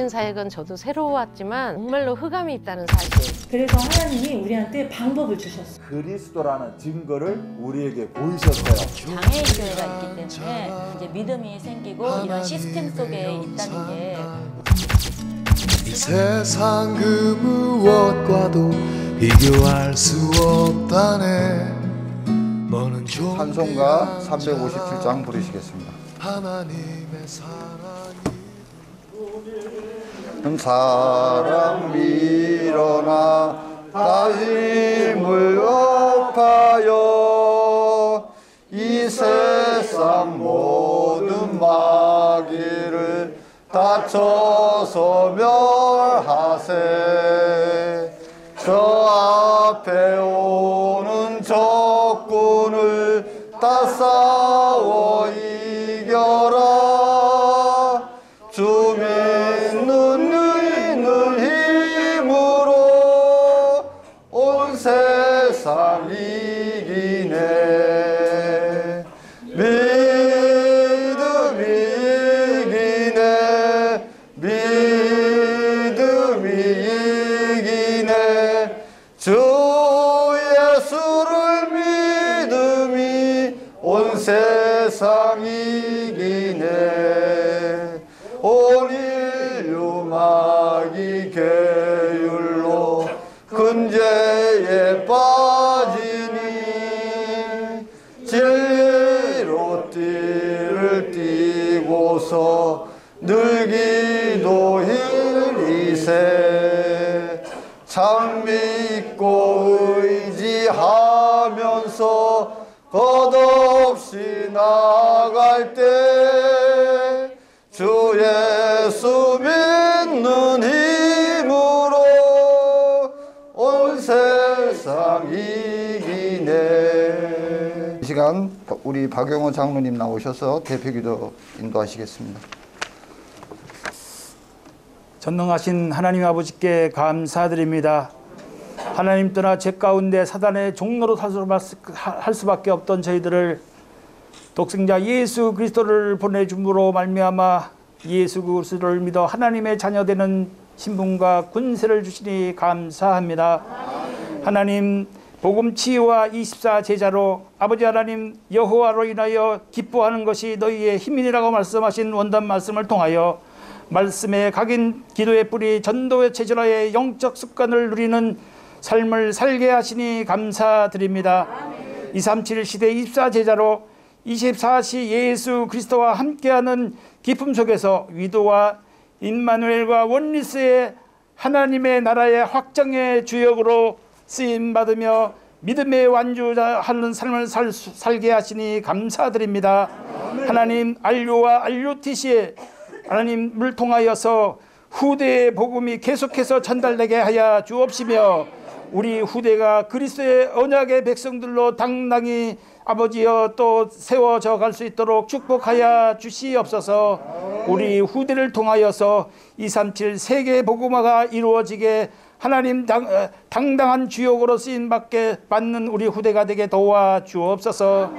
교인 사역은 저도 새로웠지만 정말로 흑암이 있다는 사실. 그래서 하나님이 우리한테 방법을 주셨어요. 그리스도라는 증거를 우리에게 보이셨어요. 장애인 교회가 있기 때문에 이제 믿음이 생기고 이런 시스템 속에 있다는 게 이 세상 그 무엇과도 비교할 수 없다네. 너는 찬송가 357장 부르시겠습니다. 하나님의 사랑이 사람 일어나 다시 물업하여 이 세상 모든 마귀를 다쳐서 멸하세. 저 앞에 오는 적군을 다 싸워 이겨라. 주 믿는 힘으로 온 세상 이기네. 믿음이 이기네. 믿음이 이기네. 주 예수를 믿음이 온 세상 이기네. 온 인류 마귀 계율로 근죄에 빠지니 진리로 띠를 띠고서 늘 기도일이세. 참 믿고 의지하면서 덧없이 나갈 때 주 예수 믿는 힘으로 온 세상 이기네. 이 시간 우리 박용호 장로님 나오셔서 대표기도 인도하시겠습니다. 전능하신 하나님 아버지께 감사드립니다. 하나님 떠나 죄 가운데 사단의 종로로 할 수밖에 없던 저희들을 독생자 예수 그리스도를 보내줌으로 말미암아 예수 그리스도를 믿어 하나님의 자녀되는 신분과 군세를 주시니 감사합니다. 하나님 복음 치유와 24 제자로 아버지 하나님 여호와로 인하여 기뻐하는 것이 너희의 힘이라고 말씀하신 원단 말씀을 통하여 말씀에 각인 기도의 뿌리 전도의 체질화의 영적 습관을 누리는 삶을 살게 하시니 감사드립니다. 237 시대 24 제자로 24시 예수 그리스도와 함께하는 기쁨 속에서 위도와 임마누엘과 원리스의 하나님의 나라의 확장의 주역으로 쓰임받으며 믿음의 완주하는 삶을 살게 하시니 감사드립니다. 하나님 RU와 RUTC의 하나님을 통하여서 후대의 복음이 계속해서 전달되게 하여 주옵시며 우리 후대가 그리스도의 언약의 백성들로 당당히 아버지여 또 세워져 갈 수 있도록 축복하여 주시옵소서. 우리 후대를 통하여서 237 세계 복음화가 이루어지게 하나님 당당한 주역으로 쓰임받게 받는 우리 후대가 되게 도와주옵소서.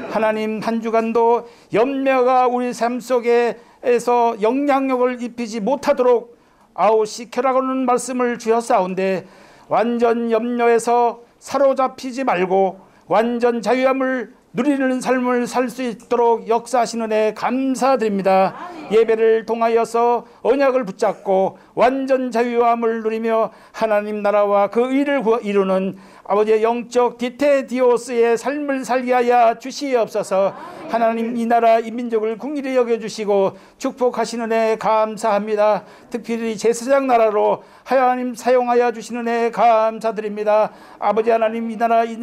하나님 한 주간도 염려가 우리 삶 속에서 영향력을 입히지 못하도록 아웃시켜라고는 말씀을 주셨사온데 완전 염려에서 사로잡히지 말고 완전 자유함을 누리는 삶을 살 수 있도록 역사하시는 애 감사드립니다. 예배를 통하여서 언약을 붙잡고 완전 자유함을 누리며 하나님 나라와 그 의를 이루는 아버지의 영적 디테디오스의 삶을 살게 하여 주시옵소서. 하나님 이 나라 이 민족을 긍휼히 여겨주시고 축복하시는 애 감사합니다. 특별히 제사장 나라로 하나님 사용하여 주시는 애 감사드립니다. 아버지 하나님 이 나라 이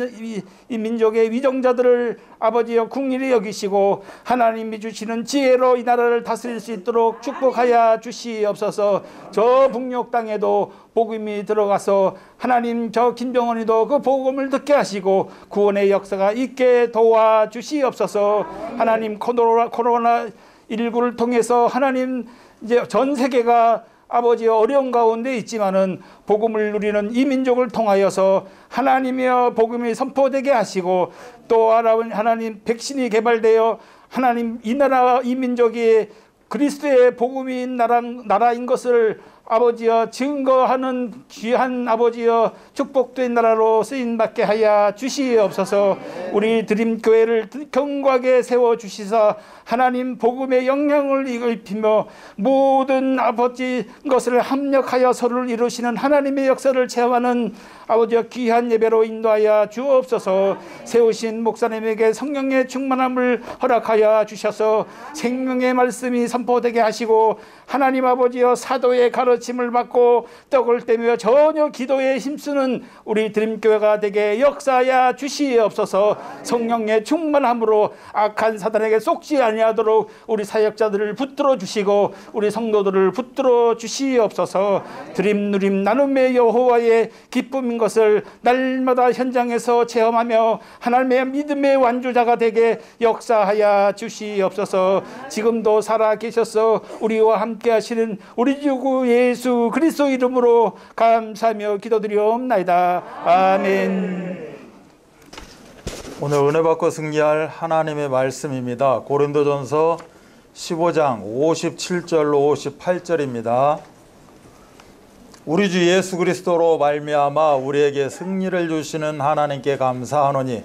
민족의 위정자들을 아버지여 긍휼히 여기시고 하나님이 주시는 지혜로 이 나라를 다스릴 수 있도록 축복하여 주시옵소서. 저 북녘 땅에도 복음이 들어가서 하나님 저 김병원이도 그 복음을 듣게 하시고 구원의 역사가 있게 도와주시옵소서. 하나님 코로나19를 통해서 하나님 이제 전 세계가 아버지 어려운 가운데 있지만은 복음을 누리는 이 민족을 통하여서 하나님이여 복음이 선포되게 하시고 또 하나님 백신이 개발되어 하나님 이 나라 이 민족이 그리스도의 복음인 나라인 것을 아버지여 증거하는 귀한 아버지여 축복된 나라로 쓰임받게 하여 주시옵소서. 우리 드림교회를 견고하게 세워주시사 하나님 복음의 영향을 입히며 모든 아버지 것을 합력하여 서로를 이루시는 하나님의 역사를 체험하는 아버지여 귀한 예배로 인도하여 주옵소서. 세우신 목사님에게 성령의 충만함을 허락하여 주셔서 생명의 말씀이 선포되게 하시고 하나님 아버지여 사도의 가르침을 받고 떡을 떼며 전혀 기도에 힘쓰는 우리 드림교회가 되게 역사하여 주시옵소서. 성령의 충만함으로 악한 사단에게 속지 아니하도록 우리 사역자들을 붙들어 주시고 우리 성도들을 붙들어 주시옵소서. 드림 누림 나눔의 여호와의 기쁨인 것을 날마다 현장에서 체험하며 하나님의 믿음의 완주자가 되게 역사하여 주시옵소서. 지금도 살아 계셔서 우리와 함께 하시는 우리 주 예수 그리스도 이름으로 감사하며 기도드리옵나이다. 아멘. 오늘 은혜 받고 승리할 하나님의 말씀입니다. 고린도전서 15장 57절로 58절입니다. 우리 주 예수 그리스도로 말미암아 우리에게 승리를 주시는 하나님께 감사하노니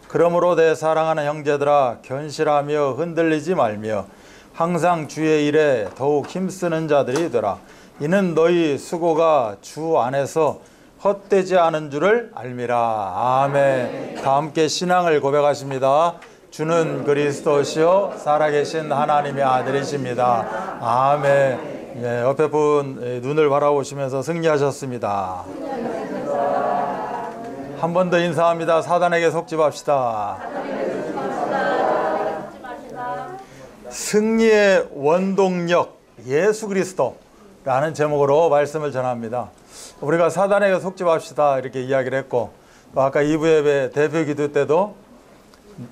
그러므로 내 사랑하는 형제들아 견실하며 흔들리지 말며 항상 주의 일에 더욱 힘쓰는 자들이 되라. 이는 너희 수고가 주 안에서 헛되지 않은 줄을 알미라. 아멘. 다 함께 신앙을 고백하십니다. 주는 그리스도시요 살아계신 하나님의 아들이십니다. 아멘. 예, 옆에 분 눈을 바라보시면서 승리하셨습니다. 한 번 더 인사합니다. 사단에게 속지 맙시다. 승리의 원동력 예수 그리스도라는 제목으로 말씀을 전합니다. 우리가 사단에게 속지 맙시다 이렇게 이야기를 했고, 아까 2부 예배 대표 기도 때도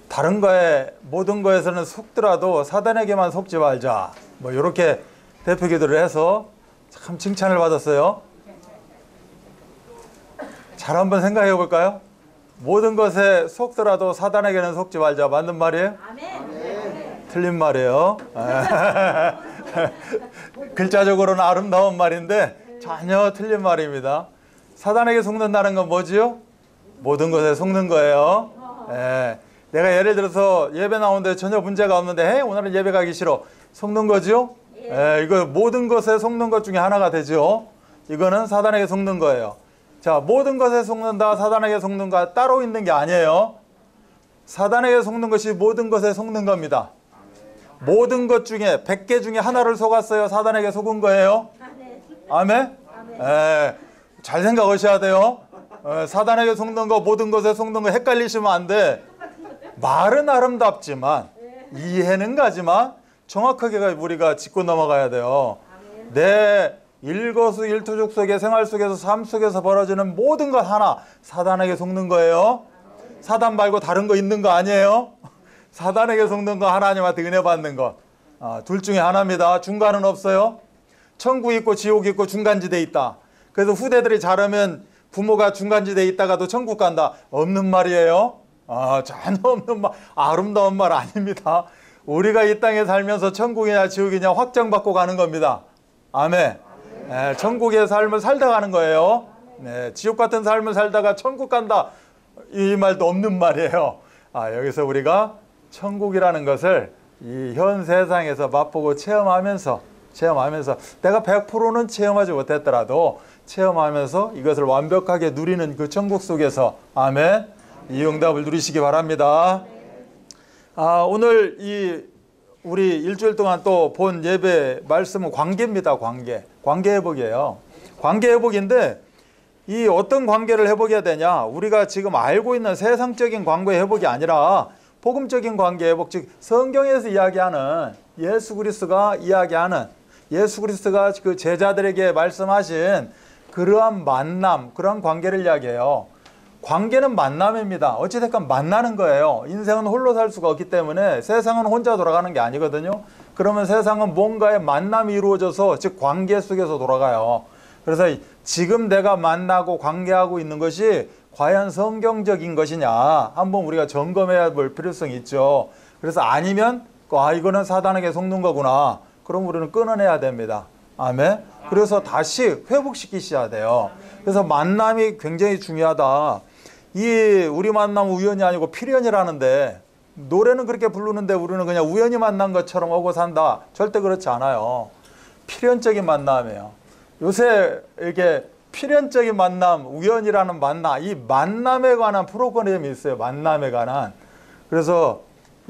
다른 거에 모든 거에서는 속더라도 사단에게만 속지 말자 뭐 이렇게 대표 기도를 해서 참 칭찬을 받았어요. 잘 한번 생각해 볼까요? 모든 것에 속더라도 사단에게는 속지 말자. 맞는 말이에요? 틀린 말이에요. 글자적으로는 아름다운 말인데 전혀 틀린 말입니다. 사단에게 속는다는 건 뭐지요? 모든 것에 속는 거예요. 내가 예를 들어서 예배 나오는데 전혀 문제가 없는데 오늘은 예배 가기 싫어. 속는 거지요? 이거 모든 것에 속는 것 중에 하나가 되죠. 이거는 사단에게 속는 거예요. 자, 모든 것에 속는다, 사단에게 속는가 따로 있는 게 아니에요. 사단에게 속는 것이 모든 것에 속는 겁니다. 모든 것 중에 100개 중에 하나를 속았어요. 사단에게 속은 거예요. 아멘? 잘 생각하셔야 돼요. 사단에게 속는 거, 모든 것에 속는 거 헷갈리시면 안 돼. 말은 아름답지만 이해는 가지만 정확하게 우리가 짚고 넘어가야 돼요. 내 일거수일투족 속의 생활 속에서 삶 속에서 벌어지는 모든 것 하나 사단에게 속는 거예요. 사단 말고 다른 거 있는 거 아니에요. 사단에게 속는 거 하나님한테 은혜 받는 것. 둘 중에 하나입니다. 중간은 없어요. 천국 있고 지옥 있고 중간지대에 있다. 그래서 후대들이 잘하면 부모가 중간지대에 있다가도 천국 간다. 없는 말이에요. 전혀 없는 말, 아름다운 말 아닙니다. 우리가 이 땅에 살면서 천국이냐 지옥이냐 확정받고 가는 겁니다. 아멘. 천국의 삶을 살다 가는 거예요. 지옥 같은 삶을 살다가 천국 간다. 이 말도 없는 말이에요. 여기서 우리가 천국이라는 것을 이 현 세상에서 맛보고 체험하면서 내가 100%는 체험하지 못했더라도 체험하면서 이것을 완벽하게 누리는 그 천국 속에서 아멘. 이 응답을 누리시기 바랍니다. 오늘 우리 일주일 동안 또 본 예배 말씀은 관계입니다. 관계 회복이에요. 관계 회복인데 이 어떤 관계를 회복해야 되냐? 우리가 지금 알고 있는 세상적인 관계 회복이 아니라 복음적인 관계 회복, 즉 성경에서 이야기하는 예수 그리스도가 그 제자들에게 말씀하신 그러한 만남, 그러한 관계를 이야기해요. 관계는 만남입니다. 어찌됐건 만나는 거예요. 인생은 홀로 살 수가 없기 때문에 세상은 혼자 돌아가는 게 아니거든요. 그러면 세상은 뭔가의 만남이 이루어져서 즉 관계 속에서 돌아가요. 그래서 지금 내가 만나고 관계하고 있는 것이 과연 성경적인 것이냐 한번 우리가 점검해야 볼 필요성이 있죠. 그래서 아니면 이거는 사단에게 속는 거구나. 그럼 우리는 끊어내야 됩니다. 아멘. 그래서 다시 회복시키셔야 돼요. 그래서 만남이 굉장히 중요하다. 이 우리 만남 우연이 아니고 필연이라는데, 노래는 그렇게 부르는데 우리는 그냥 우연히 만난 것처럼 오고 산다. 절대 그렇지 않아요. 필연적인 만남이에요. 요새 이렇게 필연적인 만남, 우연이라는 만남, 이 만남에 관한 프로그램이 있어요. 만남에 관한. 그래서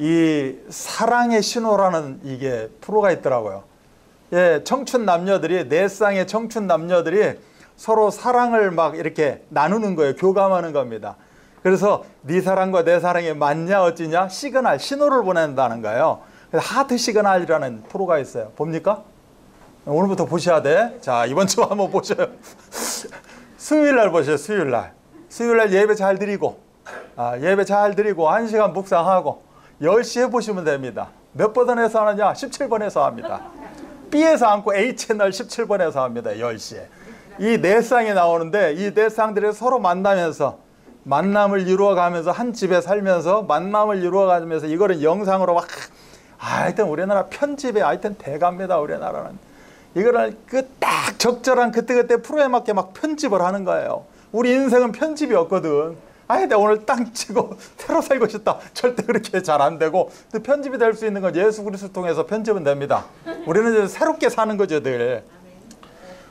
이 사랑의 신호라는 이게 프로가 있더라고요. 예, 청춘 남녀들이, 네 쌍의 청춘 남녀들이 서로 사랑을 막 이렇게 나누는 거예요. 교감하는 겁니다. 그래서 네 사랑과 내 사랑이 맞냐 어찌냐 시그널, 신호를 보낸다는 거예요. 그래서 하트 시그널이라는 프로가 있어요. 봅니까? 오늘부터 보셔야 돼. 자, 이번 주 한번 보셔요. 수요일 날 보세요. 수요일 날. 수요일 날 예배 잘 드리고, 예배 잘 드리고 1시간 묵상하고 10시에 보시면 됩니다. 몇 번에서 하느냐? 17번에서 합니다. B에서 앉고 A 채널 17번에서 합니다. 10시에. 이 네 쌍이 나오는데, 이 네 쌍들이 서로 만나면서, 만남을 이루어가면서, 한 집에 살면서 만남을 이루어가면서, 이거는 영상으로 막, 하여튼 우리나라 편집에 하여튼 대가입니다. 우리나라는. 이거를 딱 적절한 그때그때 프로에 맞게 막 편집을 하는 거예요. 우리 인생은 편집이 없거든. 내가 오늘 땅 치고 새로 살고 싶다. 절대 그렇게 잘 안 되고, 또 편집이 될 수 있는 건 예수 그리스도를 통해서 편집은 됩니다. 우리는 이제 새롭게 사는 거죠, 늘.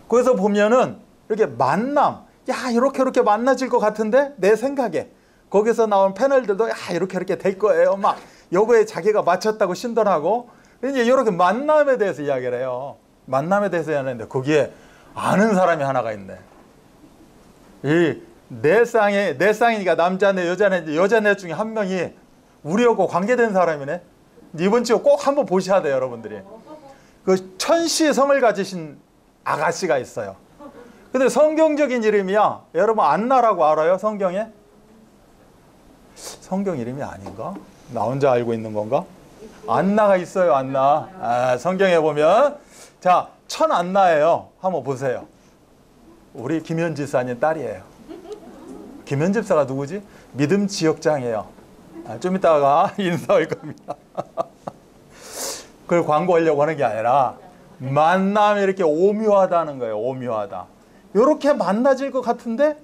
거기서 보면은 이렇게 만남, 야, 이렇게 만나질 것 같은데 내 생각에 거기서 나온 패널들도 야, 이렇게 될 거예요. 막 요거에 자기가 맞췄다고 신던하고, 이제 이렇게 만남에 대해서 이야기를 해요. 만남에 대해서 이야기하는데 거기에 아는 사람이 하나가 있네. 이 네 쌍이니까 남자네 여자네 중에 한 명이 우리하고 관계된 사람이네. 이번 주에 꼭 한번 보셔야 돼요, 여러분들이. 그 천시의 성을 가지신 아가씨가 있어요. 근데 성경적인 이름이야. 여러분 안나라고 알아요? 성경에? 성경 이름이 아닌가? 나 혼자 알고 있는 건가? 안나가 있어요. 안나. 성경에 보면, 자, 천안나예요. 한번 보세요. 우리 김현 집사님 딸이에요. 김현 집사가 누구지? 믿음 지역장이에요. 좀 이따가 인사할 겁니다. 그걸 광고하려고 하는 게 아니라 만남이 이렇게 오묘하다는 거예요. 오묘하다. 이렇게 만나질 것 같은데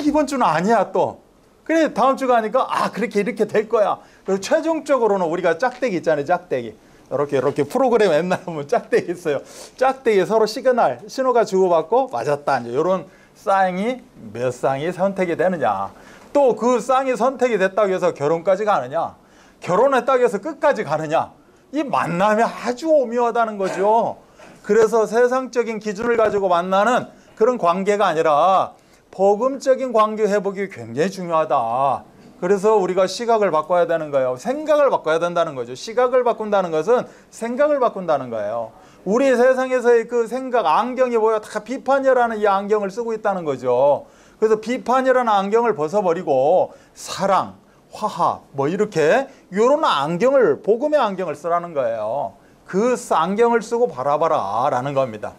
이번 주는 아니야 또. 그래 다음 주 가니까 그렇게 이렇게 될 거야. 그리고 최종적으로는 우리가 짝대기 있잖아요. 짝대기. 이렇게 프로그램 옛날에 보면 짝대기 있어요. 짝대기 서로 시그널, 신호가 주고받고 맞았다. 이제 이런 쌍이 몇 쌍이 선택이 되느냐. 또 그 쌍이 선택이 됐다고 해서 결혼까지 가느냐. 결혼했다고 해서 끝까지 가느냐. 이 만남이 아주 오묘하다는 거죠. 그래서 세상적인 기준을 가지고 만나는 그런 관계가 아니라 복음적인 관계 회복이 굉장히 중요하다. 그래서 우리가 시각을 바꿔야 되는 거예요. 생각을 바꿔야 된다는 거죠. 시각을 바꾼다는 것은 생각을 바꾼다는 거예요. 우리 세상에서의 그 생각, 안경이 뭐야? 다 비판이라는 이 안경을 쓰고 있다는 거죠. 그래서 비판이라는 안경을 벗어버리고 사랑, 화합, 뭐 이렇게 이런 안경을, 복음의 안경을 쓰라는 거예요. 그 안경을 쓰고 바라봐라 라는 겁니다.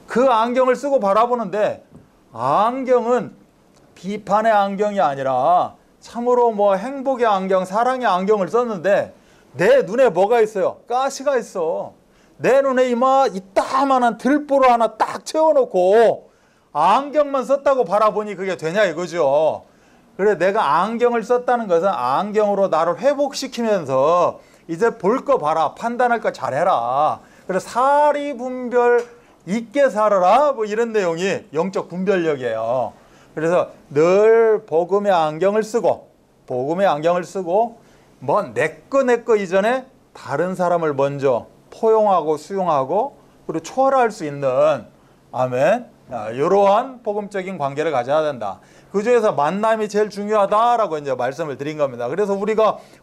그 안경을 쓰고 바라보는데 안경은 비판의 안경이 아니라 참으로 뭐 행복의 안경, 사랑의 안경을 썼는데 내 눈에 뭐가 있어요? 가시가 있어. 내 눈에 이따만한 들보를 하나 딱 채워놓고 안경만 썼다고 바라보니 그게 되냐 이거죠. 그래 내가 안경을 썼다는 것은 안경으로 나를 회복시키면서 이제 볼 거 봐라, 판단할 거 잘해라. 그래서 사리 분별 있게 살아라, 뭐 이런 내용이 영적 분별력이에요. 그래서 늘 복음의 안경을 쓰고 뭐 내 거 이전에 다른 사람을 먼저 포용하고 수용하고 그리고 초월할 수 있는, 아멘, 이러한 복음적인 관계를 가져야 된다. 그 중에서 만남이 제일 중요하다라고 이제 말씀을 드린 겁니다. 그래서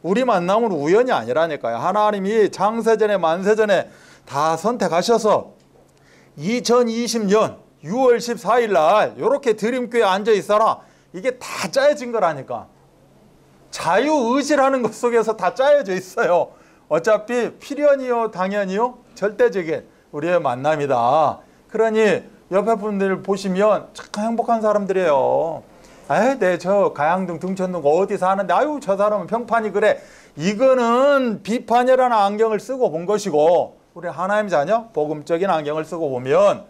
우리 만남은 우연이 아니라니까요. 하나님이 장세전에 만세전에 다 선택하셔서 2020년 6월 14일 날 이렇게 드림교회에 앉아 있어라. 이게 다 짜여진 거라니까. 자유의지라는 것 속에서 다 짜여져 있어요. 어차피 필연이요 당연이요 절대적인 우리의 만남이다. 그러니 옆에 분들 보시면 참 행복한 사람들이에요. 저 가양동 등촌동 어디 사는데 저 사람은 평판이 그래. 이거는 비판이라는 안경을 쓰고 본 것이고 우리 하나님 자녀 복음적인 안경을 쓰고 보면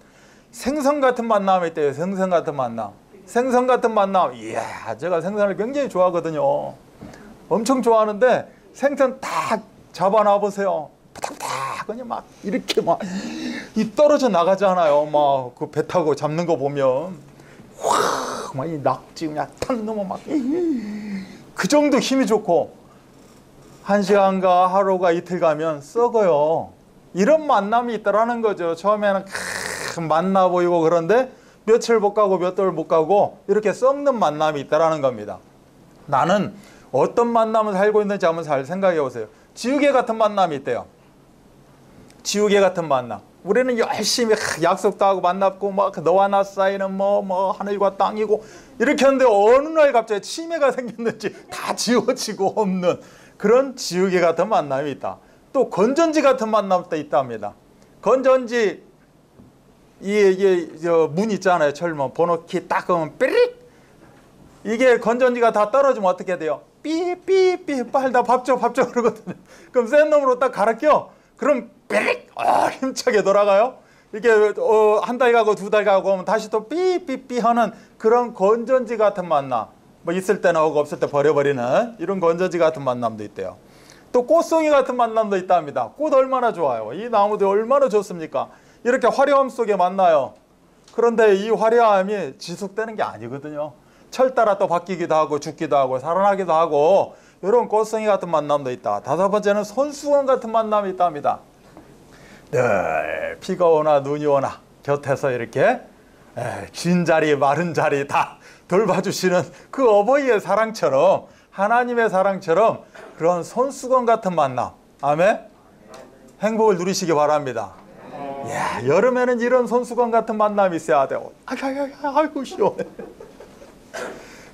생선 같은 만남이 있대요. 생선 같은 만남. 생선 같은 만남. 이야, 제가 생선을 굉장히 좋아하거든요. 엄청 좋아하는데 생선 딱 잡아놔 보세요. 부탁부탁 그냥 막 이렇게 막 이 떨어져 나가잖아요. 막 그 배 타고 잡는 거 보면 확 막 이 낙지 그냥 탁 넘어 막 그 정도 힘이 좋고 1시간가 하루가 이틀 가면 썩어요. 이런 만남이 있다라는 거죠. 처음에는 만나 보이고 그런데 며칠 못 가고 몇 달 못 가고 이렇게 썩는 만남이 있다라는 겁니다. 나는 어떤 만남을 살고 있는지 한번 잘 생각해 보세요. 지우개 같은 만남이 있대요. 지우개 같은 만남. 우리는 열심히 약속도 하고 만났고 막 너와 나 사이는 뭐 하늘과 땅이고 이렇게 했는데 어느 날 갑자기 치매가 생겼는지 다 지워지고 없는 그런 지우개 같은 만남이 있다. 또 건전지 같은 만남도 있답니다. 건전지 이게 문 있잖아요. 철문 번호키 딱 하면 삐릭 이게 건전지가 다 떨어지면 어떻게 돼요? 삐삐삐 빨리 다 밥 줘 그러거든요. 그럼 센 놈으로 딱 갈아 껴. 그럼 삐릭 힘차게 돌아가요. 이게 한 달 가고 두 달 가고 하면 다시 또 삐삐삐 하는 그런 건전지 같은 만남. 뭐 있을 때는 하고 없을 때 버려버리는 이런 건전지 같은 만남도 있대요. 또 꽃송이 같은 만남도 있답니다. 꽃 얼마나 좋아요. 이 나무도 얼마나 좋습니까? 이렇게 화려함 속에 만나요. 그런데 이 화려함이 지속되는 게 아니거든요. 철 따라 또 바뀌기도 하고 죽기도 하고 살아나기도 하고 이런 꽃송이 같은 만남도 있다. 다섯 번째는 손수건 같은 만남이 있답니다. 늘 비가 오나 눈이 오나 곁에서 이렇게 진 자리 마른 자리 다 돌봐주시는 그 어버이의 사랑처럼 하나님의 사랑처럼 그런 손수건 같은 만남. 아멘. 행복을 누리시기 바랍니다. 야, 여름에는 이런 손수건 같은 만남이 있어야 돼요. 아이고 시원해.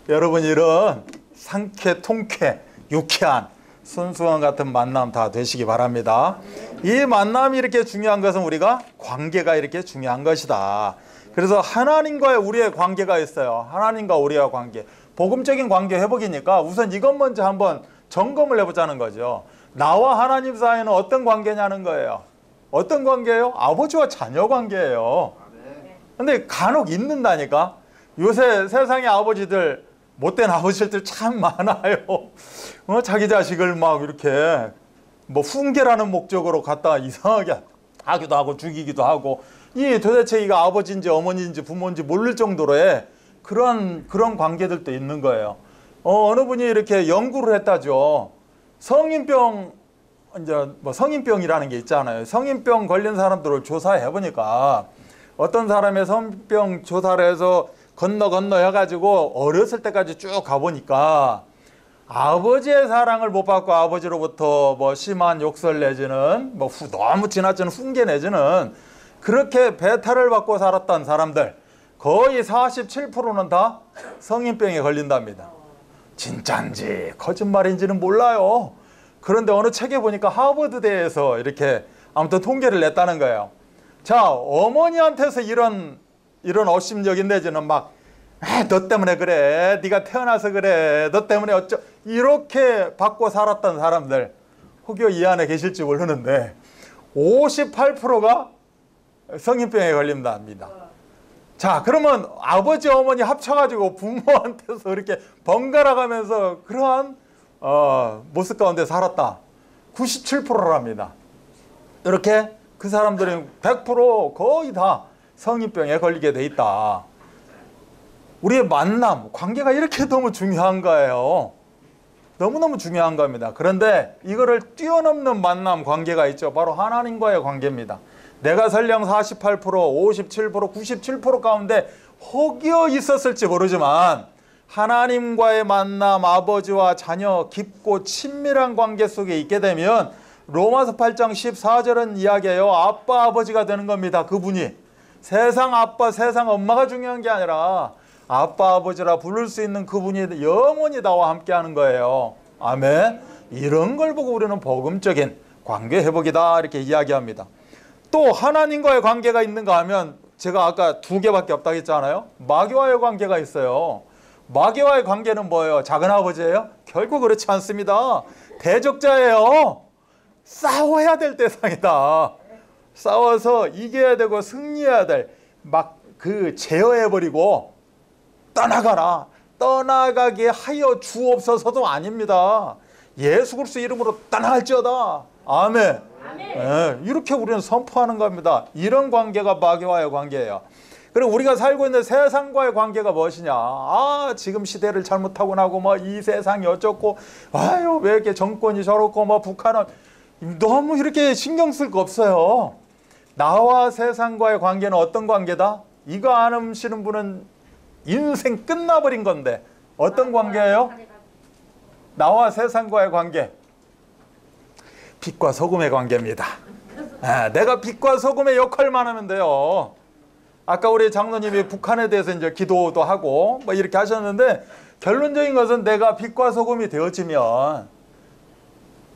여러분 이런 상쾌 통쾌 유쾌한 손수건 같은 만남 다 되시기 바랍니다. 이 만남이 이렇게 중요한 것은 우리가 관계가 이렇게 중요한 것이다. 그래서 하나님과의 우리의 관계가 있어요. 하나님과 우리의 관계. 복음적인 관계 회복이니까 우선 이것 먼저 한번 점검을 해보자는 거죠. 나와 하나님 사이는 어떤 관계냐는 거예요. 어떤 관계예요? 아버지와 자녀 관계예요. 근데 간혹 있는다니까. 요새 세상의 아버지들 못된 아버지들 참 많아요. 자기 자식을 막 이렇게 뭐 훈계라는 목적으로 갖다가 이상하게 하기도 하고 죽이기도 하고 이 도대체 이거 아버지인지 어머니인지 부모인지 모를 정도로의 그런 관계들도 있는 거예요. 어느 분이 이렇게 연구를 했다죠. 성인병 이제 뭐 성인병이라는 게 있잖아요. 성인병 걸린 사람들을 조사해 보니까 어떤 사람의 성인병 조사를 해서 건너 해가지고 어렸을 때까지 쭉 가보니까 아버지의 사랑을 못 받고 아버지로부터 뭐 심한 욕설 내지는 뭐 너무 지나치는 훈계 내지는 그렇게 배탈을 받고 살았던 사람들 거의 47%는 다 성인병에 걸린답니다. 진짠지 거짓말인지는 몰라요. 그런데 어느 책에 보니까 하버드대에서 이렇게 아무튼 통계를 냈다는 거예요. 자, 어머니한테서 이런 업심여긴 내지는 막 너 때문에 그래, 네가 태어나서 그래, 너 때문에 어쩌 이렇게 받고 살았던 사람들 혹여 이 안에 계실지 모르는데 58%가 성인병에 걸린답니다. 자, 그러면 아버지 어머니 합쳐가지고 부모한테서 이렇게 번갈아 가면서 그러한 모습 가운데 살았다. 97%랍니다. 이렇게 그 사람들은 100% 거의 다 성인병에 걸리게 돼 있다. 우리의 만남, 관계가 이렇게 너무 중요한 거예요. 너무너무 중요한 겁니다. 그런데 이거를 뛰어넘는 만남 관계가 있죠. 바로 하나님과의 관계입니다. 내가 설령 48%, 57%, 97% 가운데 혹여 있었을지 모르지만 하나님과의 만남, 아버지와 자녀 깊고 친밀한 관계 속에 있게 되면 로마서 8장 14절은 이야기해요. 아빠, 아버지가 되는 겁니다. 그분이. 세상 아빠, 세상 엄마가 중요한 게 아니라 아빠, 아버지라 부를 수 있는 그분이 영원히 나와 함께 하는 거예요. 아멘. 이런 걸 보고 우리는 복음적인 관계 회복이다 이렇게 이야기합니다. 또 하나님과의 관계가 있는가 하면 제가 아까 2개밖에 없다고 했잖아요. 마귀와의 관계가 있어요. 마귀와의 관계는 뭐예요? 작은 아버지예요? 결국 그렇지 않습니다. 대적자예요. 싸워야 될 대상이다. 싸워서 이겨야 되고 승리해야 될 막 그 제어해버리고 떠나가라. 떠나가게 하여 주옵소서도 아닙니다. 예수 그리스도 이름으로 떠나갈지어다. 아멘. 예, 이렇게 우리는 선포하는 겁니다. 이런 관계가 마귀와의 관계예요. 그리고 우리가 살고 있는 세상과의 관계가 무엇이냐. 아, 지금 시대를 잘못하고 나고 뭐 이 세상이 어쩌고, 아유 왜 이렇게 정권이 저렇고 뭐 북한은, 너무 이렇게 신경 쓸 거 없어요. 나와 세상과의 관계는 어떤 관계다? 이거 아시는 분은 인생 끝나버린 건데 어떤 관계예요? 나와 세상과의 관계, 빛과 소금의 관계입니다. 내가 빛과 소금의 역할만 하면 돼요. 아까 우리 장로님이 북한에 대해서 이제 기도도 하고 뭐 이렇게 하셨는데, 결론적인 것은 내가 빛과 소금이 되어지면,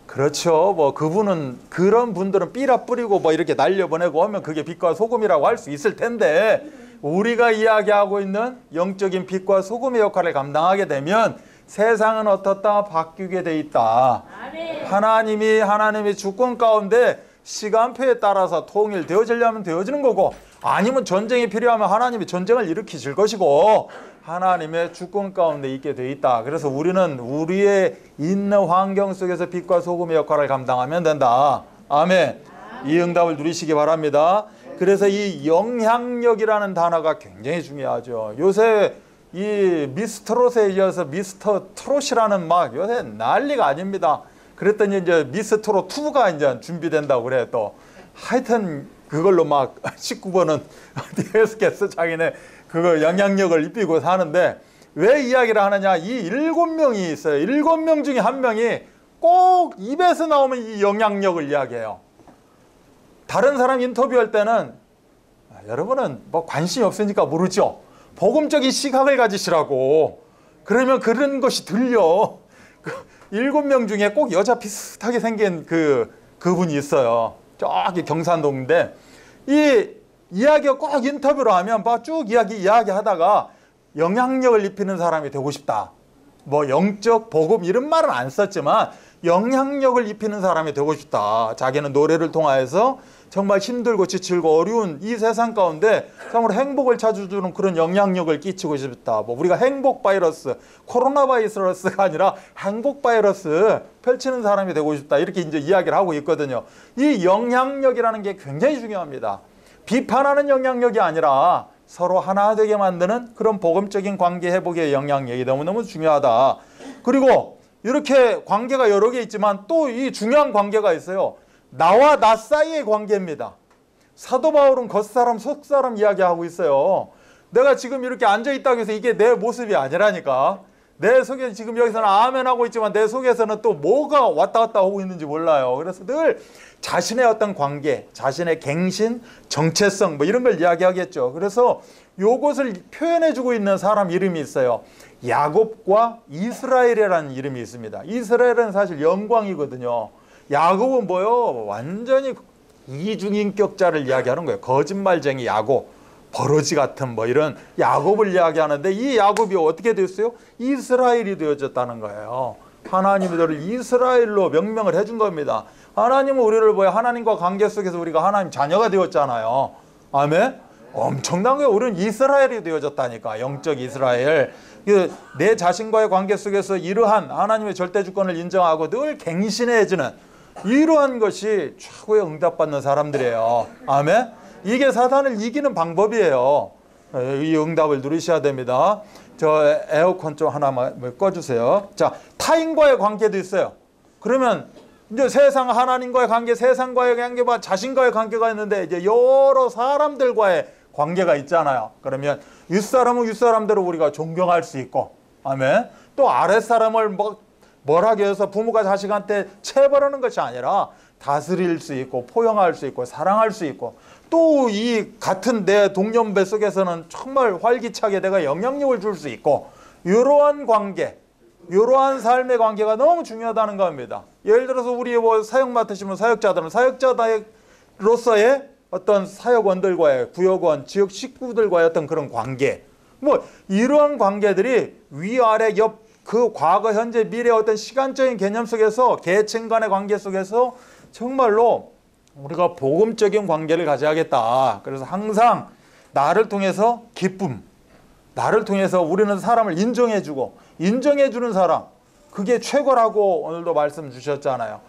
그렇죠. 뭐 그분은, 그런 분들은 삐라 뿌리고 뭐 이렇게 날려보내고 하면 그게 빛과 소금이라고 할 수 있을 텐데, 우리가 이야기하고 있는 영적인 빛과 소금의 역할을 감당하게 되면 세상은 어떻다? 바뀌게 돼 있다. 하나님이 주권 가운데 시간표에 따라서 통일되어지려면 되어지는 거고, 아니면 전쟁이 필요하면 하나님이 전쟁을 일으키실 것이고, 하나님의 주권 가운데 있게 돼 있다. 그래서 우리는 우리의 있는 환경 속에서 빛과 소금의 역할을 감당하면 된다. 아멘. 이 응답을 누리시기 바랍니다. 그래서 이 영향력이라는 단어가 굉장히 중요하죠. 요새 이 미스트롯에 이어서 미스터 트롯이라는 막 요새 난리가 아닙니다. 그랬더니 이제 미스트롯 2가 이제 준비된다고 그래. 또 하여튼 그걸로 막 19번은 어디에서 자기네 그거 영향력을 입히고 사는데, 왜 이야기를 하느냐. 이 7명이 있어요. 7명 중에 한 명이 꼭 입에서 나오면 이 영향력을 이야기해요. 다른 사람 인터뷰할 때는, 여러분은 뭐 관심이 없으니까 모르죠. 복음적인 시각을 가지시라고. 그러면 그런 것이 들려. 7명 중에 꼭 여자 비슷하게 생긴 그분이 있어요. 저기 경산동인데, 이 이야기가 꼭 인터뷰로 하면 막 쭉 이야기하다가 영향력을 입히는 사람이 되고 싶다. 뭐 영적 복음 이런 말은 안 썼지만 영향력을 입히는 사람이 되고 싶다. 자기는 노래를 통하여서 정말 힘들고 지치고 어려운 이 세상 가운데 정말 행복을 찾아주는 그런 영향력을 끼치고 싶다. 뭐 우리가 행복 바이러스, 코로나 바이러스가 아니라 행복 바이러스 펼치는 사람이 되고 싶다. 이렇게 이제 이야기를 하고 있거든요. 이 영향력이라는 게 굉장히 중요합니다. 비판하는 영향력이 아니라 서로 하나 되게 만드는 그런 복음적인 관계 회복의 영향력이 너무너무 중요하다. 그리고 이렇게 관계가 여러 개 있지만 또 이 중요한 관계가 있어요. 나와 나 사이의 관계입니다. 사도 바울은 겉사람 속사람 이야기하고 있어요. 내가 지금 이렇게 앉아있다고 해서 이게 내 모습이 아니라니까. 내 속에 지금 여기서는 아멘 하고 있지만 내 속에서는 또 뭐가 왔다 갔다 하고 있는지 몰라요. 그래서 늘 자신의 어떤 관계, 자신의 갱신, 정체성 뭐 이런 걸 이야기하겠죠. 그래서 요것을 표현해주고 있는 사람 이름이 있어요. 야곱과 이스라엘이라는 이름이 있습니다. 이스라엘은 사실 영광이거든요. 야곱은 뭐요? 완전히 이중인격자를 이야기하는 거예요. 거짓말쟁이 야곱, 버러지 같은 뭐 이런 야곱을 이야기하는데, 이 야곱이 어떻게 됐어요? 이스라엘이 되어졌다는 거예요. 하나님이 우리를 이스라엘로 명명을 해준 겁니다. 하나님은 우리를 뭐야? 하나님과 관계 속에서 우리가 하나님 자녀가 되었잖아요. 아멘? 엄청난 거예요. 우리는 이스라엘이 되어졌다니까. 영적 이스라엘. 내 자신과의 관계 속에서 이러한 하나님의 절대 주권을 인정하고 늘 갱신해지는 이러한 것이 최고의 응답받는 사람들이에요. 아멘? 이게 사단을 이기는 방법이에요. 이 응답을 누리셔야 됩니다. 저 에어컨 좀 하나만 꺼주세요. 자, 타인과의 관계도 있어요. 그러면 이제 세상, 하나님과의 관계, 세상과의 관계, 자신과의 관계가 있는데 이제 여러 사람들과의 관계가 있잖아요. 그러면 윗사람은 윗사람대로 우리가 존경할 수 있고, 아멘. 또 아랫사람을 뭐라고 해서 부모가 자식한테 체벌하는 것이 아니라 다스릴 수 있고, 포용할 수 있고, 사랑할 수 있고, 또 이 같은 내 동년배 속에서는 정말 활기차게 내가 영향력을 줄 수 있고, 이러한 관계, 이러한 삶의 관계가 너무 중요하다는 겁니다. 예를 들어서 우리 뭐 사역 맡으시면 사역자들은 사역자로서의 어떤 사역원들과의, 구역원, 지역 식구들과의 어떤 그런 관계, 뭐 이러한 관계들이 위아래 옆 그 과거, 현재, 미래 어떤 시간적인 개념 속에서 계층 간의 관계 속에서 정말로 우리가 복음적인 관계를 가져야겠다. 그래서 항상 나를 통해서 기쁨, 나를 통해서 우리는 사람을 인정해주고 인정해주는 사람, 그게 최고라고 오늘도 말씀 주셨잖아요.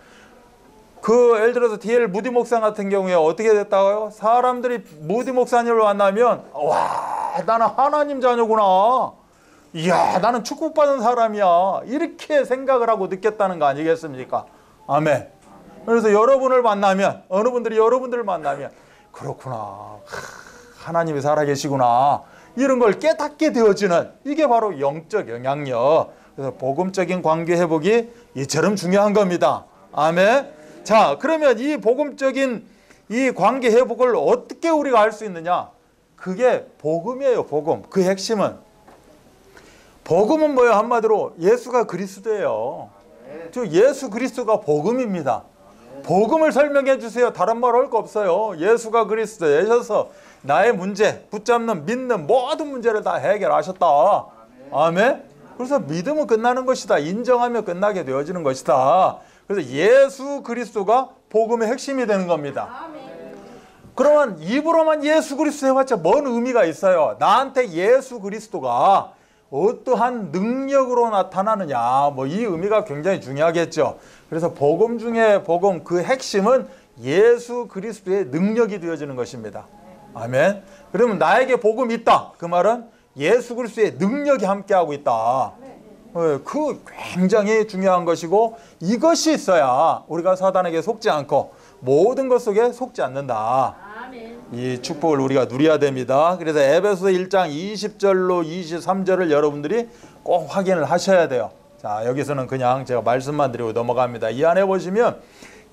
그 예를 들어서 D.L. 무디 목사 같은 경우에 어떻게 됐다고요? 사람들이 무디 목사님을 만나면 와, 나는 하나님 자녀구나. 이야, 나는 축복받은 사람이야. 이렇게 생각을 하고 느꼈다는 거 아니겠습니까? 아멘. 그래서 여러분을 만나면, 어느 분들이 여러분들을 만나면 그렇구나, 하나님이 살아계시구나, 이런 걸 깨닫게 되어지는, 이게 바로 영적 영향력. 그래서 복음적인 관계 회복이 이처럼 중요한 겁니다. 아멘. 자, 그러면 이 복음적인 이 관계 회복을 어떻게 우리가 할 수 있느냐? 그게 복음이에요. 복음. 그 핵심은, 복음은 뭐예요? 한마디로 예수가 그리스도예요. 저 예수 그리스도가 복음입니다. 복음을 설명해 주세요. 다른 말 할 거 없어요. 예수가 그리스도예셔서 나의 문제, 붙잡는, 믿는 모든 문제를 다 해결하셨다. 아멘. 그래서 믿으면 끝나는 것이다. 인정하며 끝나게 되어지는 것이다. 그래서 예수 그리스도가 복음의 핵심이 되는 겁니다. 그러면 입으로만 예수 그리스도 해봤자 뭔 의미가 있어요? 나한테 예수 그리스도가 어떠한 능력으로 나타나느냐, 뭐 이 의미가 굉장히 중요하겠죠. 그래서 복음 중에 복음, 그 핵심은 예수 그리스도의 능력이 되어지는 것입니다. 아멘. 그러면 나에게 복음이 있다, 그 말은 예수 그리스도의 능력이 함께하고 있다. 그 굉장히 중요한 것이고, 이것이 있어야 우리가 사단에게 속지 않고 모든 것 속에 속지 않는다. 이 축복을 우리가 누려야 됩니다. 그래서 에베소서 1장 20절로 23절을 여러분들이 꼭 확인을 하셔야 돼요. 자, 여기서는 그냥 제가 말씀만 드리고 넘어갑니다. 이 안에 보시면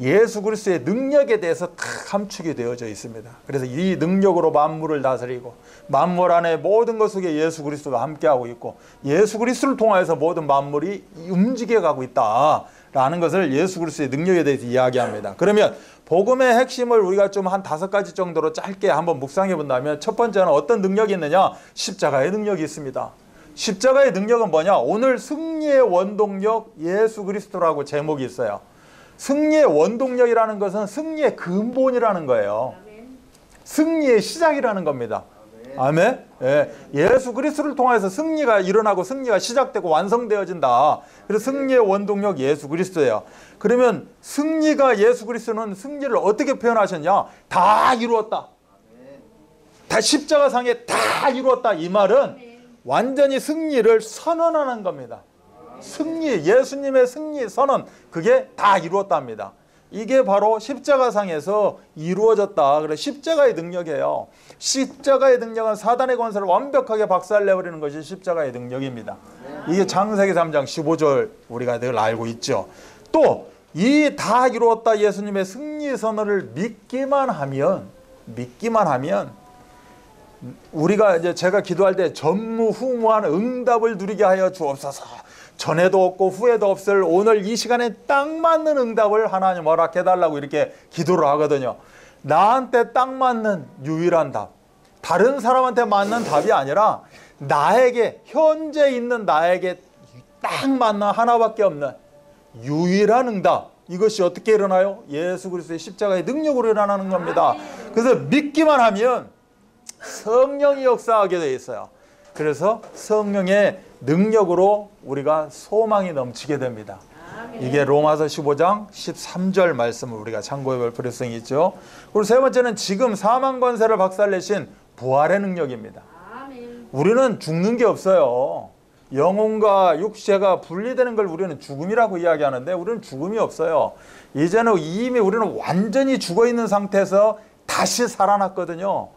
예수 그리스도의 능력에 대해서 다 함축이 되어져 있습니다. 그래서 이 능력으로 만물을 다스리고 만물 안에 모든 것 속에 예수 그리스도가 함께하고 있고 예수 그리스도를 통하여서 모든 만물이 움직여가고 있다라는 것을 예수 그리스도의 능력에 대해서 이야기합니다. 그러면 복음의 핵심을 우리가 좀 한 5가지 정도로 짧게 한번 묵상해 본다면, 첫 번째는 어떤 능력이 있느냐? 십자가의 능력이 있습니다. 십자가의 능력은 뭐냐? 오늘 승리의 원동력 예수 그리스도라고 제목이 있어요. 승리의 원동력이라는 것은 승리의 근본이라는 거예요. 승리의 시작이라는 겁니다. 아멘. 예. 예수 그리스도를 통해서 승리가 일어나고 승리가 시작되고 완성되어진다. 그래서 승리의 원동력 예수 그리스도예요. 그러면 승리가, 예수 그리스도는 승리를 어떻게 표현하셨냐? 다 이루었다. 다 십자가상에 다 이루었다. 이 말은 완전히 승리를 선언하는 겁니다. 승리, 예수님의 승리 선언, 그게 다 이루었답니다. 이게 바로 십자가상에서 이루어졌다. 그래서 십자가의 능력이에요. 십자가의 능력은 사단의 권세를 완벽하게 박살내버리는 것이 십자가의 능력입니다. 이게 창세기 3장 15절 우리가 늘 알고 있죠. 또 이 다 이루었다 예수님의 승리 선언을 믿기만 하면 우리가 이제 제가 기도할 때 전무후무한 응답을 누리게 하여 주옵소서. 전에도 없고 후에도 없을 오늘 이 시간에 딱 맞는 응답을 하나님 허락해달라고 이렇게 기도를 하거든요. 나한테 딱 맞는 유일한 답, 다른 사람한테 맞는 답이 아니라 나에게, 현재 있는 나에게 딱 맞는 하나밖에 없는 유일한 응답, 이것이 어떻게 일어나요? 예수 그리스도의 십자가의 능력으로 일어나는 겁니다. 그래서 믿기만 하면 성령이 역사하게 되어 있어요. 그래서 성령의 능력으로 우리가 소망이 넘치게 됩니다. 이게 로마서 15장 13절 말씀을 우리가 참고해 볼 필요성이 있죠. 그리고 세 번째는 지금 사망 권세를 박살내신 부활의 능력입니다. 우리는 죽는 게 없어요. 영혼과 육체가 분리되는 걸 우리는 죽음이라고 이야기하는데 우리는 죽음이 없어요. 이제는 이미 우리는 완전히 죽어있는 상태에서 다시 살아났거든요.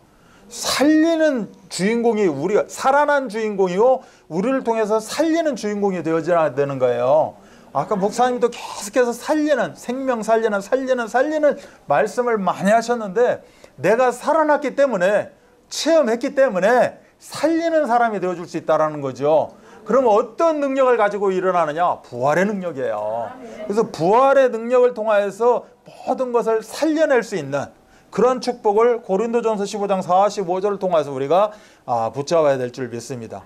살리는 주인공이, 우리가 살아난 주인공이고 우리를 통해서 살리는 주인공이 되어져야 되는 거예요. 아까 목사님도 계속해서 살리는, 생명 살리는 말씀을 많이 하셨는데, 내가 살아났기 때문에, 체험했기 때문에 살리는 사람이 되어줄 수 있다는 거죠. 그러면 어떤 능력을 가지고 일어나느냐? 부활의 능력이에요. 그래서 부활의 능력을 통하여서 모든 것을 살려낼 수 있는 그런 축복을 고린도전서 15장 45절을 통해서 우리가 붙잡아야 될 줄 믿습니다.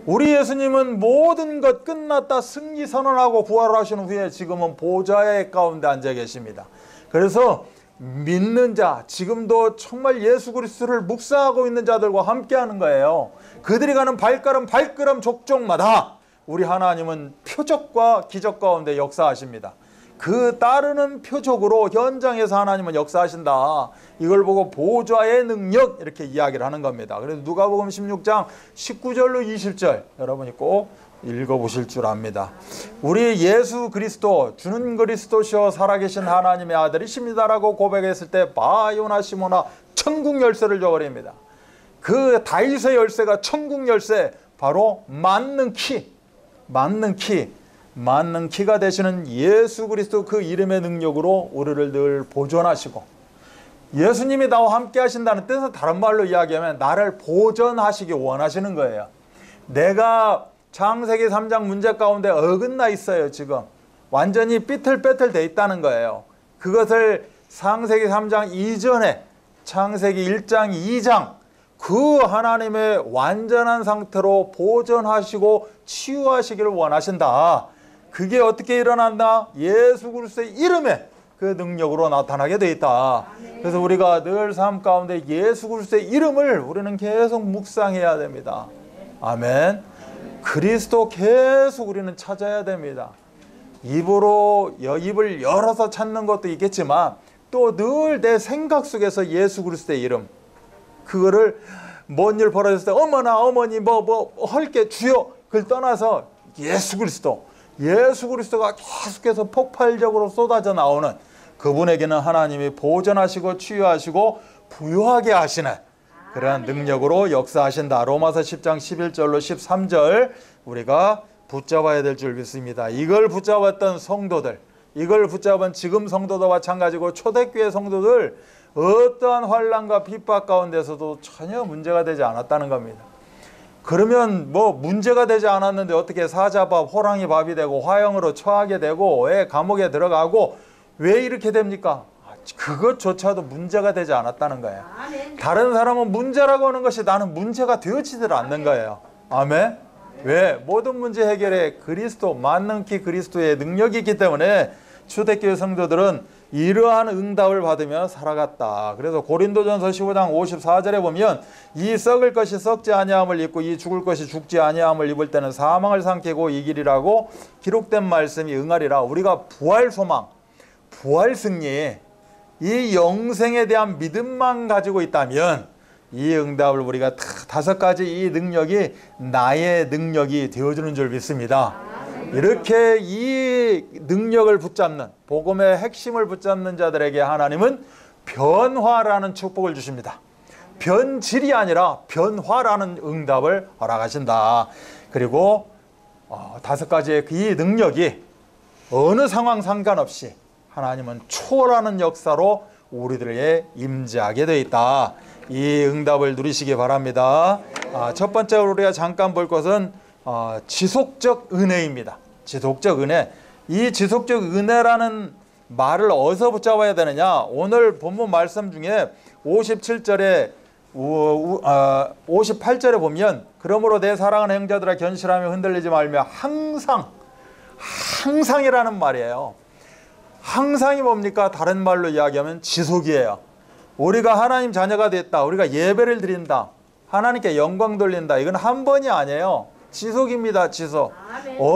우리 예수님은 모든 것 끝났다 승리 선언하고 부활을 하신 후에 지금은 보좌의 가운데 앉아 계십니다. 그래서 믿는 자, 지금도 정말 예수 그리스도를 묵상하고 있는 자들과 함께하는 거예요. 그들이 가는 발걸음 족족마다 우리 하나님은 표적과 기적 가운데 역사하십니다. 그 따르는 표적으로 현장에서 하나님은 역사하신다. 이걸 보고 보좌의 능력 이렇게 이야기를 하는 겁니다. 그래서 누가복음 16장 19절로 20절 여러분이 꼭 읽어보실 줄 압니다. 우리 예수 그리스도 주는 그리스도시여 살아계신 하나님의 아들이십니다라고 고백했을 때 바요나 시모나 천국 열쇠를 줘버립니다. 그 다윗의 열쇠가 천국 열쇠, 바로 맞는 키가 되시는 예수 그리스도 그 이름의 능력으로 우리를 늘 보존하시고, 예수님이 나와 함께 하신다는 뜻은 다른 말로 이야기하면 나를 보존하시기 원하시는 거예요. 내가 창세기 3장 문제 가운데 어긋나 있어요. 지금 완전히 삐틀빼틀 돼 있다는 거예요. 그것을 창세기 3장 이전에 창세기 1장 2장 그 하나님의 완전한 상태로 보존하시고 치유하시기를 원하신다. 그게 어떻게 일어난다? 예수 그리스도의 이름에 그 능력으로 나타나게 돼 있다. 그래서 우리가 늘 삶 가운데 예수 그리스도의 이름을 우리는 계속 묵상해야 됩니다. 아멘. 그리스도 계속 우리는 찾아야 됩니다. 입을 열어서 찾는 것도 있겠지만 또 늘 내 생각 속에서 예수 그리스도의 이름, 그거를 뭔 일 벌어졌을 때 어머나 어머니 뭐 헐게 주여, 그걸 떠나서 예수 그리스도가 계속해서 폭발적으로 쏟아져 나오는, 그분에게는 하나님이 보존하시고 치유하시고 부유하게 하시는 그러한 능력으로 역사하신다. 로마서 10장 11절로 13절 우리가 붙잡아야 될 줄 믿습니다. 이걸 붙잡았던 성도들, 이걸 붙잡은 지금 성도도 마찬가지고 초대교회 성도들 어떠한 환난과 핍박 가운데서도 전혀 문제가 되지 않았다는 겁니다. 그러면 뭐 문제가 되지 않았는데 어떻게 사자밥, 호랑이 밥이 되고 화형으로 처하게 되고 왜 감옥에 들어가고 왜 이렇게 됩니까? 그것조차도 문제가 되지 않았다는 거예요. 다른 사람은 문제라고 하는 것이 나는 문제가 되어지질 않는 거예요. 아멘. 왜? 모든 문제 해결에 그리스도, 맞는 키 그리스도의 능력이 있기 때문에 초대교회 성도들은 이러한 응답을 받으며 살아갔다. 그래서 고린도전서 15장 54절에 보면 이 썩을 것이 썩지 아니함을 입고 이 죽을 것이 죽지 아니함을 입을 때는 사망을 삼키고 이기리라고 기록된 말씀이 응하리라. 우리가 부활 소망, 부활 승리, 이 영생에 대한 믿음만 가지고 있다면 이 응답을 우리가 다섯 가지 이 능력이 나의 능력이 되어주는 줄 믿습니다. 이렇게 이 능력을 붙잡는, 복음의 핵심을 붙잡는 자들에게 하나님은 변화라는 축복을 주십니다. 변질이 아니라 변화라는 응답을 허락하신다. 그리고 다섯 가지의 이 능력이 어느 상황 상관없이 하나님은 초월하는 역사로 우리들에게 임재하게 되어 있다. 이 응답을 누리시기 바랍니다. 첫 번째로 우리가 잠깐 볼 것은 지속적 은혜입니다. 지속적 은혜. 이 지속적 은혜라는 말을 어디서 붙잡아야 되느냐? 오늘 본문 말씀 중에 57절에 58절에 보면 그러므로 내 사랑하는 형제들아 견실하며 흔들리지 말며 항상이라는 말이에요. 항상이 뭡니까? 다른 말로 이야기하면 지속이에요. 우리가 하나님 자녀가 됐다. 우리가 예배를 드린다. 하나님께 영광 돌린다. 이건 한 번이 아니에요. 지속입니다. 지속.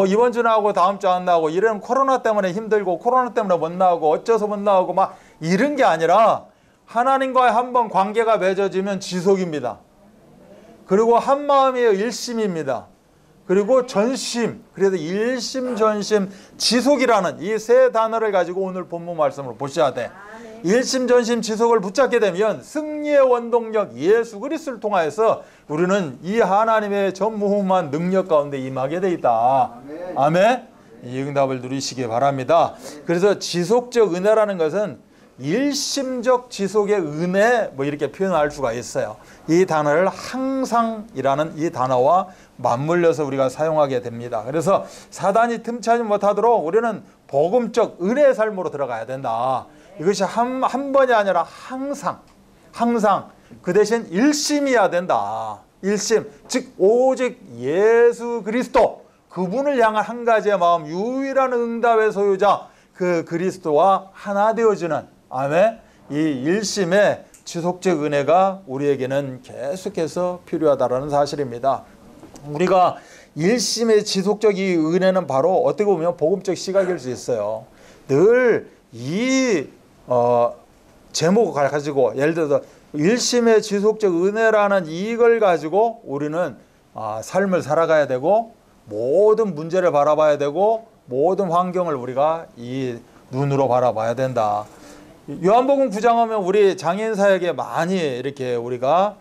이번 주 나오고 다음 주 안 나오고, 이런 코로나 때문에 힘들고 코로나 때문에 못 나오고 어째서 못 나오고 막 이런 게 아니라 하나님과의 한 번 관계가 맺어지면 지속입니다. 그리고 한 마음이에요. 일심입니다. 그리고 전심, 그래서 일심, 전심, 지속이라는 이 세 단어를 가지고 오늘 본문 말씀을 보셔야 돼. 일심, 전심, 지속을 붙잡게 되면 승리의 원동력 예수 그리스도를 통하여서 우리는 이 하나님의 전무후무한 능력 가운데 임하게 돼 있다. 아멘. 이 응답을 누리시기 바랍니다. 그래서 지속적 은혜라는 것은 일심적 지속의 은혜, 뭐 이렇게 표현할 수가 있어요. 이 단어를 항상이라는 이 단어와 맞물려서 우리가 사용하게 됩니다. 그래서 사단이 틈타지 못하도록 우리는 복음적 은혜의 삶으로 들어가야 된다. 이것이 한 번이 아니라 항상 그 대신 일심이어야 된다. 일심, 즉 오직 예수 그리스도, 그분을 향한 한 가지의 마음, 유일한 응답의 소유자 그 그리스도와 하나 되어지는, 아멘, 이 일심의 지속적 은혜가 우리에게는 계속해서 필요하다는 사실입니다. 우리가 일심의 지속적 이 은혜는 바로 어떻게 보면 복음적 시각일 수 있어요. 늘 이 제목을 가지고 예를 들어서 일심의 지속적 은혜라는 이걸 가지고 우리는 삶을 살아가야 되고 모든 문제를 바라봐야 되고 모든 환경을 우리가 이 눈으로 바라봐야 된다. 요한복음 9장 하면 우리 장애인 사역에 많이 이렇게 우리가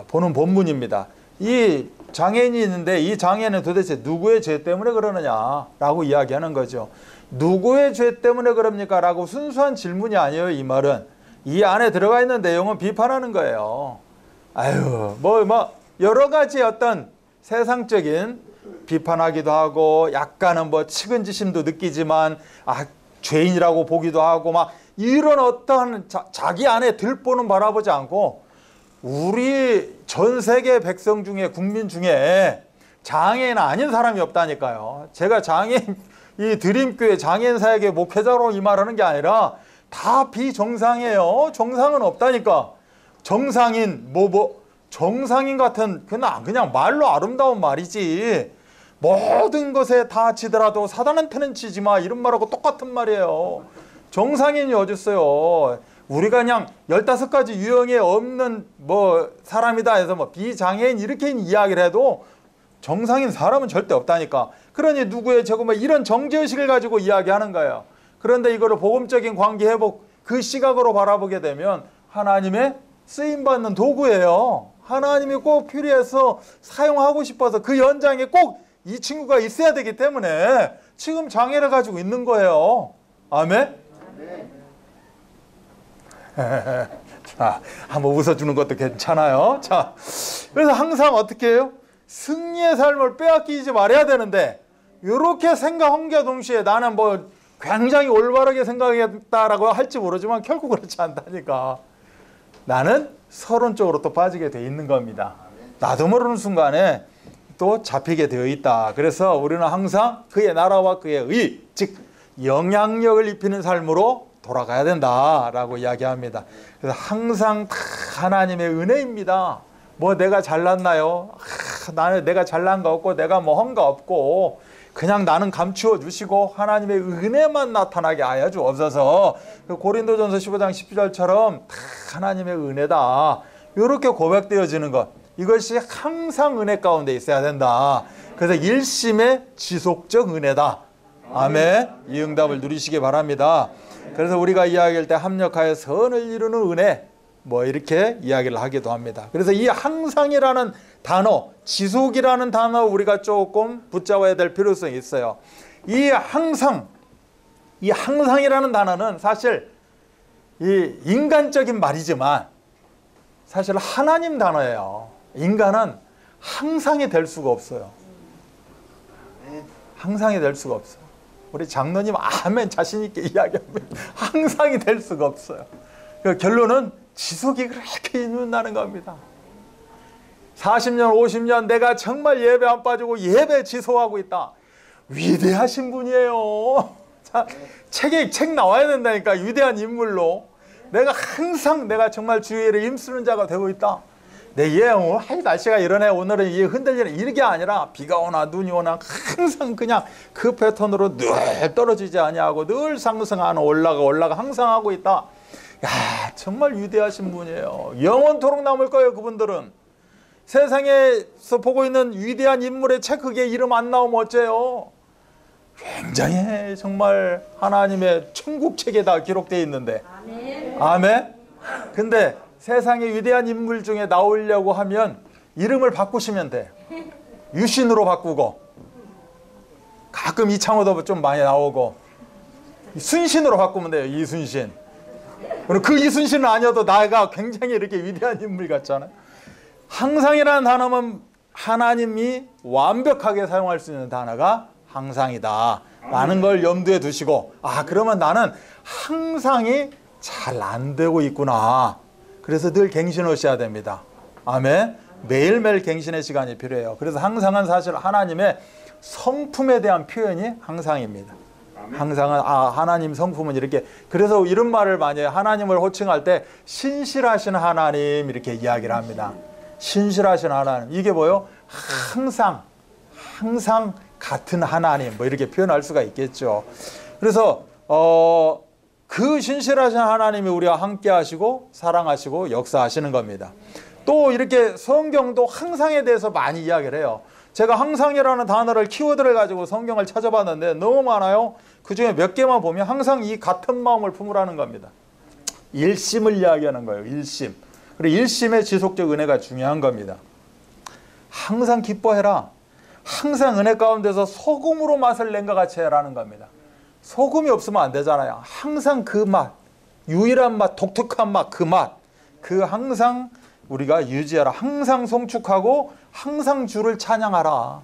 보는 본문입니다. 이 장애인이 있는데 이 장애인은 도대체 누구의 죄 때문에 그러느냐라고 이야기하는 거죠. 누구의 죄 때문에 그럽니까? 라고 순수한 질문이 아니에요. 이 말은 이 안에 들어가 있는 내용은 비판하는 거예요. 아유 뭐 여러 가지 어떤 세상적인 비판하기도 하고 약간은 뭐 측은지심도 느끼지만 죄인이라고 보기도 하고 막 이런 어떠한 자기 안에 들보는 바라보지 않고 우리 전 세계 백성 중에 국민 중에 장애인 아닌 사람이 없다니까요. 제가 장애인 이 드림교회 장애인 사역의 목회자로 이 말하는 게 아니라 다 비정상이에요. 정상은 없다니까. 정상인 정상인 같은 그냥 말로 아름다운 말이지 모든 것에 다 지더라도 사단한테는 치지 마 이런 말하고 똑같은 말이에요. 정상인이 어딨어요. 우리가 그냥 15가지 유형에 없는 사람이다 해서 비장애인 이렇게 이야기를 해도 정상인 사람은 절대 없다니까. 그러니 누구의 이런 정죄의식을 가지고 이야기하는 거예요. 그런데 이거를 복음적인 관계 회복 그 시각으로 바라보게 되면 하나님의 쓰임받는 도구예요. 하나님이 꼭 필요해서 사용하고 싶어서 그 현장에 꼭 이 친구가 있어야 되기 때문에 지금 장애를 가지고 있는 거예요. 아멘? 자, 한번 웃어주는 것도 괜찮아요. 자, 그래서 항상 어떻게 해요? 승리의 삶을 빼앗기지 말아야 되는데 이렇게 생각한 동시에 나는 굉장히 올바르게 생각했다라고 할지 모르지만 결코 그렇지 않다니까. 나는 서론적으로 또 빠지게 돼 있는 겁니다. 나도 모르는 순간에 또 잡히게 되어 있다. 그래서 우리는 항상 그의 나라와 그의 의, 즉 영향력을 입히는 삶으로 돌아가야 된다라고 이야기합니다. 그래서 항상 다 하나님의 은혜입니다. 내가 잘났나요? 내가 잘난 거 없고 내가 한 거 없고 그냥 나는 감추어 주시고 하나님의 은혜만 나타나게 하여 주옵소서. 고린도전서 15장 10절처럼 다 하나님의 은혜다. 이렇게 고백되어지는 것. 이것이 항상 은혜 가운데 있어야 된다. 그래서 일심의 지속적 은혜다. 아멘. 이 응답을 누리시기 바랍니다. 그래서 우리가 이야기할 때 합력하여 선을 이루는 은혜 이렇게 이야기를 하기도 합니다. 그래서 이 항상이라는 단어, 지속이라는 단어 우리가 조금 붙잡아야 될 필요성이 있어요. 이 항상이라는 단어는 사실 이 인간적인 말이지만 사실 하나님 단어예요. 인간은 항상이 될 수가 없어요. 항상이 될 수가 없어요. 우리 장로님 아멘 자신 있게 이야기하면 항상이 될 수가 없어요. 결론은 지속이 그렇게 있는다는 겁니다. 40년 50년 내가 정말 예배 안 빠지고 예배 지속하고 있다. 위대하신 분이에요. 자, 책 나와야 된다니까. 위대한 인물로 내가 항상 내가 정말 주의 일에 힘쓰는 자가 되고 있다. 날씨가 이러네 오늘은 흔들리네 이게 아니라 비가 오나 눈이 오나 항상 그냥 그 패턴으로 늘 떨어지지 아니하고 늘 상승하는 올라가 항상 하고 있다. 야 정말 위대하신 분이에요. 영원토록 남을 거예요. 그분들은 세상에서 보고 있는 위대한 인물의 책 그게 이름 안 나오면 어째요. 굉장히 정말 하나님의 천국 책에 다 기록되어 있는데 아멘. 근데 세상의 위대한 인물 중에 나오려고 하면 이름을 바꾸시면 돼. 유신으로 바꾸고 가끔 이창호도 좀 많이 나오고 순신으로 바꾸면 돼요. 이순신. 그리고 그 이순신은 아니어도 나가 굉장히 이렇게 위대한 인물 같잖아요. 항상이라는 단어는 하나님이 완벽하게 사용할 수 있는 단어가 항상이다 라는 걸 염두에 두시고 그러면 나는 항상이 잘 안 되고 있구나. 그래서 늘 갱신하셔야 됩니다. 아멘. 매일매일 갱신의 시간이 필요해요. 그래서 항상은 사실 하나님의 성품에 대한 표현이 항상입니다. 항상은 하나님 성품은 이렇게, 그래서 이런 말을 많이 해요. 하나님을 호칭할 때 신실하신 하나님 이렇게 이야기를 합니다. 신실하신 하나님, 이게 뭐요? 항상 같은 하나님, 뭐 이렇게 표현할 수가 있겠죠. 그래서 그 신실하신 하나님이 우리와 함께 하시고 사랑하시고 역사하시는 겁니다. 또 이렇게 성경도 항상에 대해서 많이 이야기를 해요. 제가 항상이라는 단어를, 키워드를 가지고 성경을 찾아봤는데 너무 많아요. 그 중에 몇 개만 보면 항상 이 같은 마음을 품으라는 겁니다. 일심을 이야기하는 거예요. 일심. 그리고 일심의 지속적 은혜가 중요한 겁니다. 항상 기뻐해라. 항상 은혜 가운데서 소금으로 맛을 낸 것 같이 해라는 겁니다. 소금이 없으면 안 되잖아요. 항상 그 맛, 유일한 맛, 독특한 맛, 그 맛, 그 항상 우리가 유지하라. 항상 송축하고 항상 주를 찬양하라.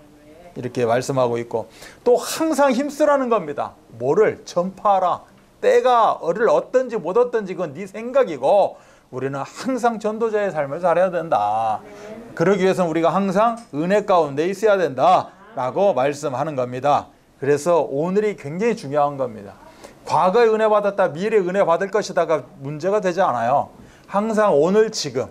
이렇게 말씀하고 있고, 또 항상 힘쓰라는 겁니다. 뭐를 전파하라. 때가 를 얻든지 못 얻든지 그건 네 생각이고, 우리는 항상 전도자의 삶을 살아야 된다. 그러기 위해서는 우리가 항상 은혜 가운데 있어야 된다라고 말씀하는 겁니다. 그래서 오늘이 굉장히 중요한 겁니다. 과거에 은혜 받았다, 미래에 은혜 받을 것이다가 문제가 되지 않아요. 항상 오늘 지금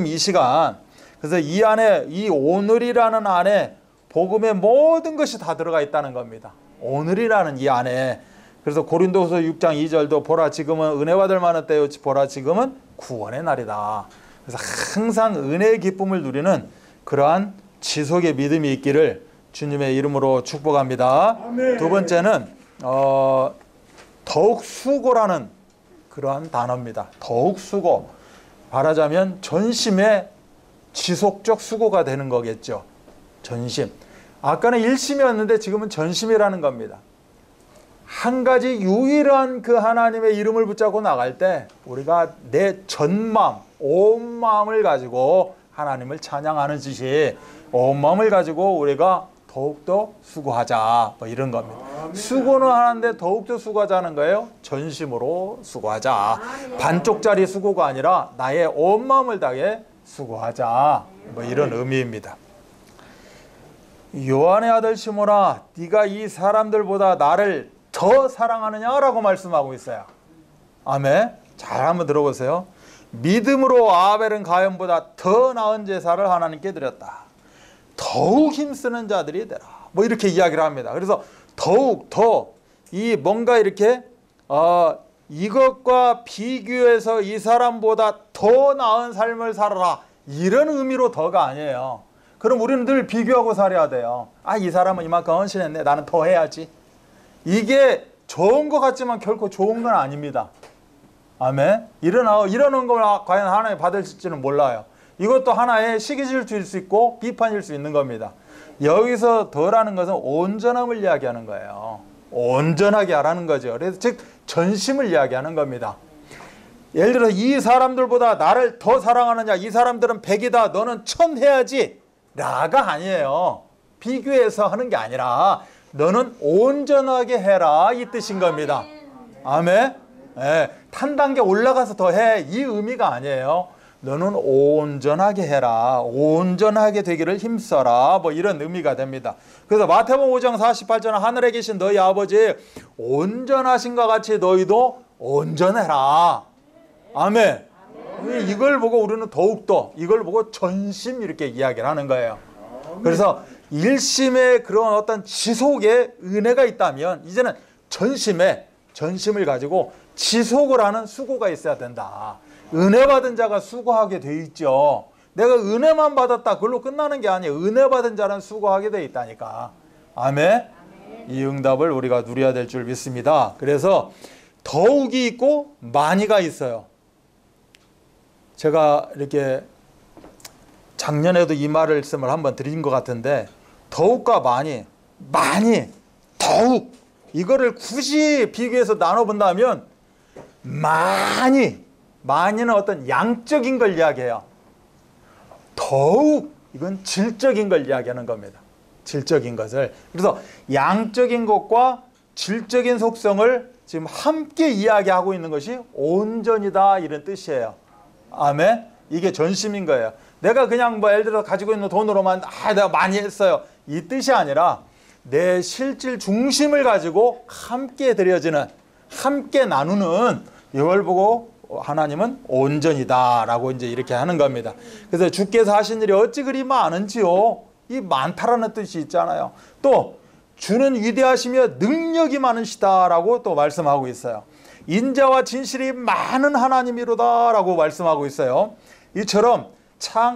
이 시간, 그래서 이 안에, 이 오늘이라는 안에 복음의 모든 것이 다 들어가 있다는 겁니다. 오늘이라는 이 안에. 그래서 고린도후서 6장 2절도 보라 지금은 은혜 받을 만한 때요, 보라 지금은 구원의 날이다. 그래서 항상 은혜의 기쁨을 누리는 그러한 지속의 믿음이 있기를 주님의 이름으로 축복합니다. 아멘. 두 번째는 더욱 수고라는 그러한 단어입니다. 더욱 수고. 말하자면 전심의 지속적 수고가 되는 거겠죠. 전심. 아까는 일심이었는데 지금은 전심이라는 겁니다. 한 가지 유일한 그 하나님의 이름을 붙잡고 나갈 때 우리가 내 전마음, 온 마음을 가지고 하나님을 찬양하는 짓이, 온 마음을 가지고 우리가 더욱더 수고하자, 뭐 이런 겁니다. 수고는 하는데 더욱더 수고하자는 거예요. 전심으로 수고하자. 반쪽짜리 수고가 아니라 나의 온 마음을 다해 수고하자, 뭐 이런 의미입니다. 요한의 아들 시몬아, 네가 이 사람들보다 나를 더 사랑하느냐라고 말씀하고 있어요. 아멘. 잘 한번 들어보세요. 믿음으로 아벨은 가인보다 더 나은 제사를 하나님께 드렸다. 더욱 힘쓰는 자들이 되라. 뭐 이렇게 이야기를 합니다. 그래서 더욱 더 이 뭔가 이렇게 이것과 비교해서 이 사람보다 더 나은 삶을 살아라, 이런 의미로 더가 아니에요. 그럼 우리는 늘 비교하고 살아야 돼요. 이 사람은 이만큼 헌신했네, 나는 더 해야지. 이게 좋은 것 같지만 결코 좋은 건 아닙니다. 아멘. 이러는 걸 과연 하나님 받으실지는 몰라요. 이것도 하나의 시기질투일 수 있고 비판일 수 있는 겁니다. 여기서 더라는 것은 온전함을 이야기하는 거예요. 온전하게 하라는 거죠. 그래서 즉 전심을 이야기하는 겁니다. 예를 들어 이 사람들보다 나를 더 사랑하느냐, 이 사람들은 100이다, 너는 1000 해야지 라가 아니에요. 비교해서 하는 게 아니라 너는 온전하게 해라, 이 뜻인 겁니다. 아멘. 네, 한 단계 올라가서 더 해, 이 의미가 아니에요. 너는 온전하게 해라, 온전하게 되기를 힘써라, 뭐 이런 의미가 됩니다. 그래서 마태복음 5장 48절은 하늘에 계신 너희 아버지 온전하신과 같이 너희도 온전해라. 아멘. 이걸 보고 우리는 더욱더 이걸 보고 전심 이렇게 이야기를 하는 거예요. 그래서 일심의 그런 어떤 지속의 은혜가 있다면 이제는 전심을 가지고 지속을 하는 수고가 있어야 된다. 은혜 받은 자가 수고하게 돼 있죠. 내가 은혜만 받았다, 그걸로 끝나는 게 아니에요. 은혜 받은 자는 수고하게 돼 있다니까. 아멘. 이 응답을 우리가 누려야 될 줄 믿습니다. 그래서 더욱이 있고 많이가 있어요. 제가 이렇게 작년에도 이 말씀을 한번 드린 것 같은데, 더욱과 많이, 더욱, 이거를 굳이 비교해서 나눠본다면 많이는 어떤 양적인 걸 이야기해요. 더욱, 이건 질적인 걸 이야기하는 겁니다. 질적인 것을. 그래서 양적인 것과 질적인 속성을 지금 함께 이야기하고 있는 것이 온전이다, 이런 뜻이에요. 아멘. 이게 전심인 거예요. 내가 그냥 예를 들어 가지고 있는 돈으로만 내가 많이 했어요, 이 뜻이 아니라 내 실질 중심을 가지고 함께 드려지는, 함께 나누는, 이걸 보고 하나님은 온전이다 라고 이제 이렇게 하는 겁니다. 그래서 주께서 하신 일이 어찌 그리 많은지요. 이 많다라는 뜻이 있잖아요. 또 주는 위대하시며 능력이 많으시다 라고 또 말씀하고 있어요. 인자와 진실이 많은 하나님이로다 라고 말씀하고 있어요. 이처럼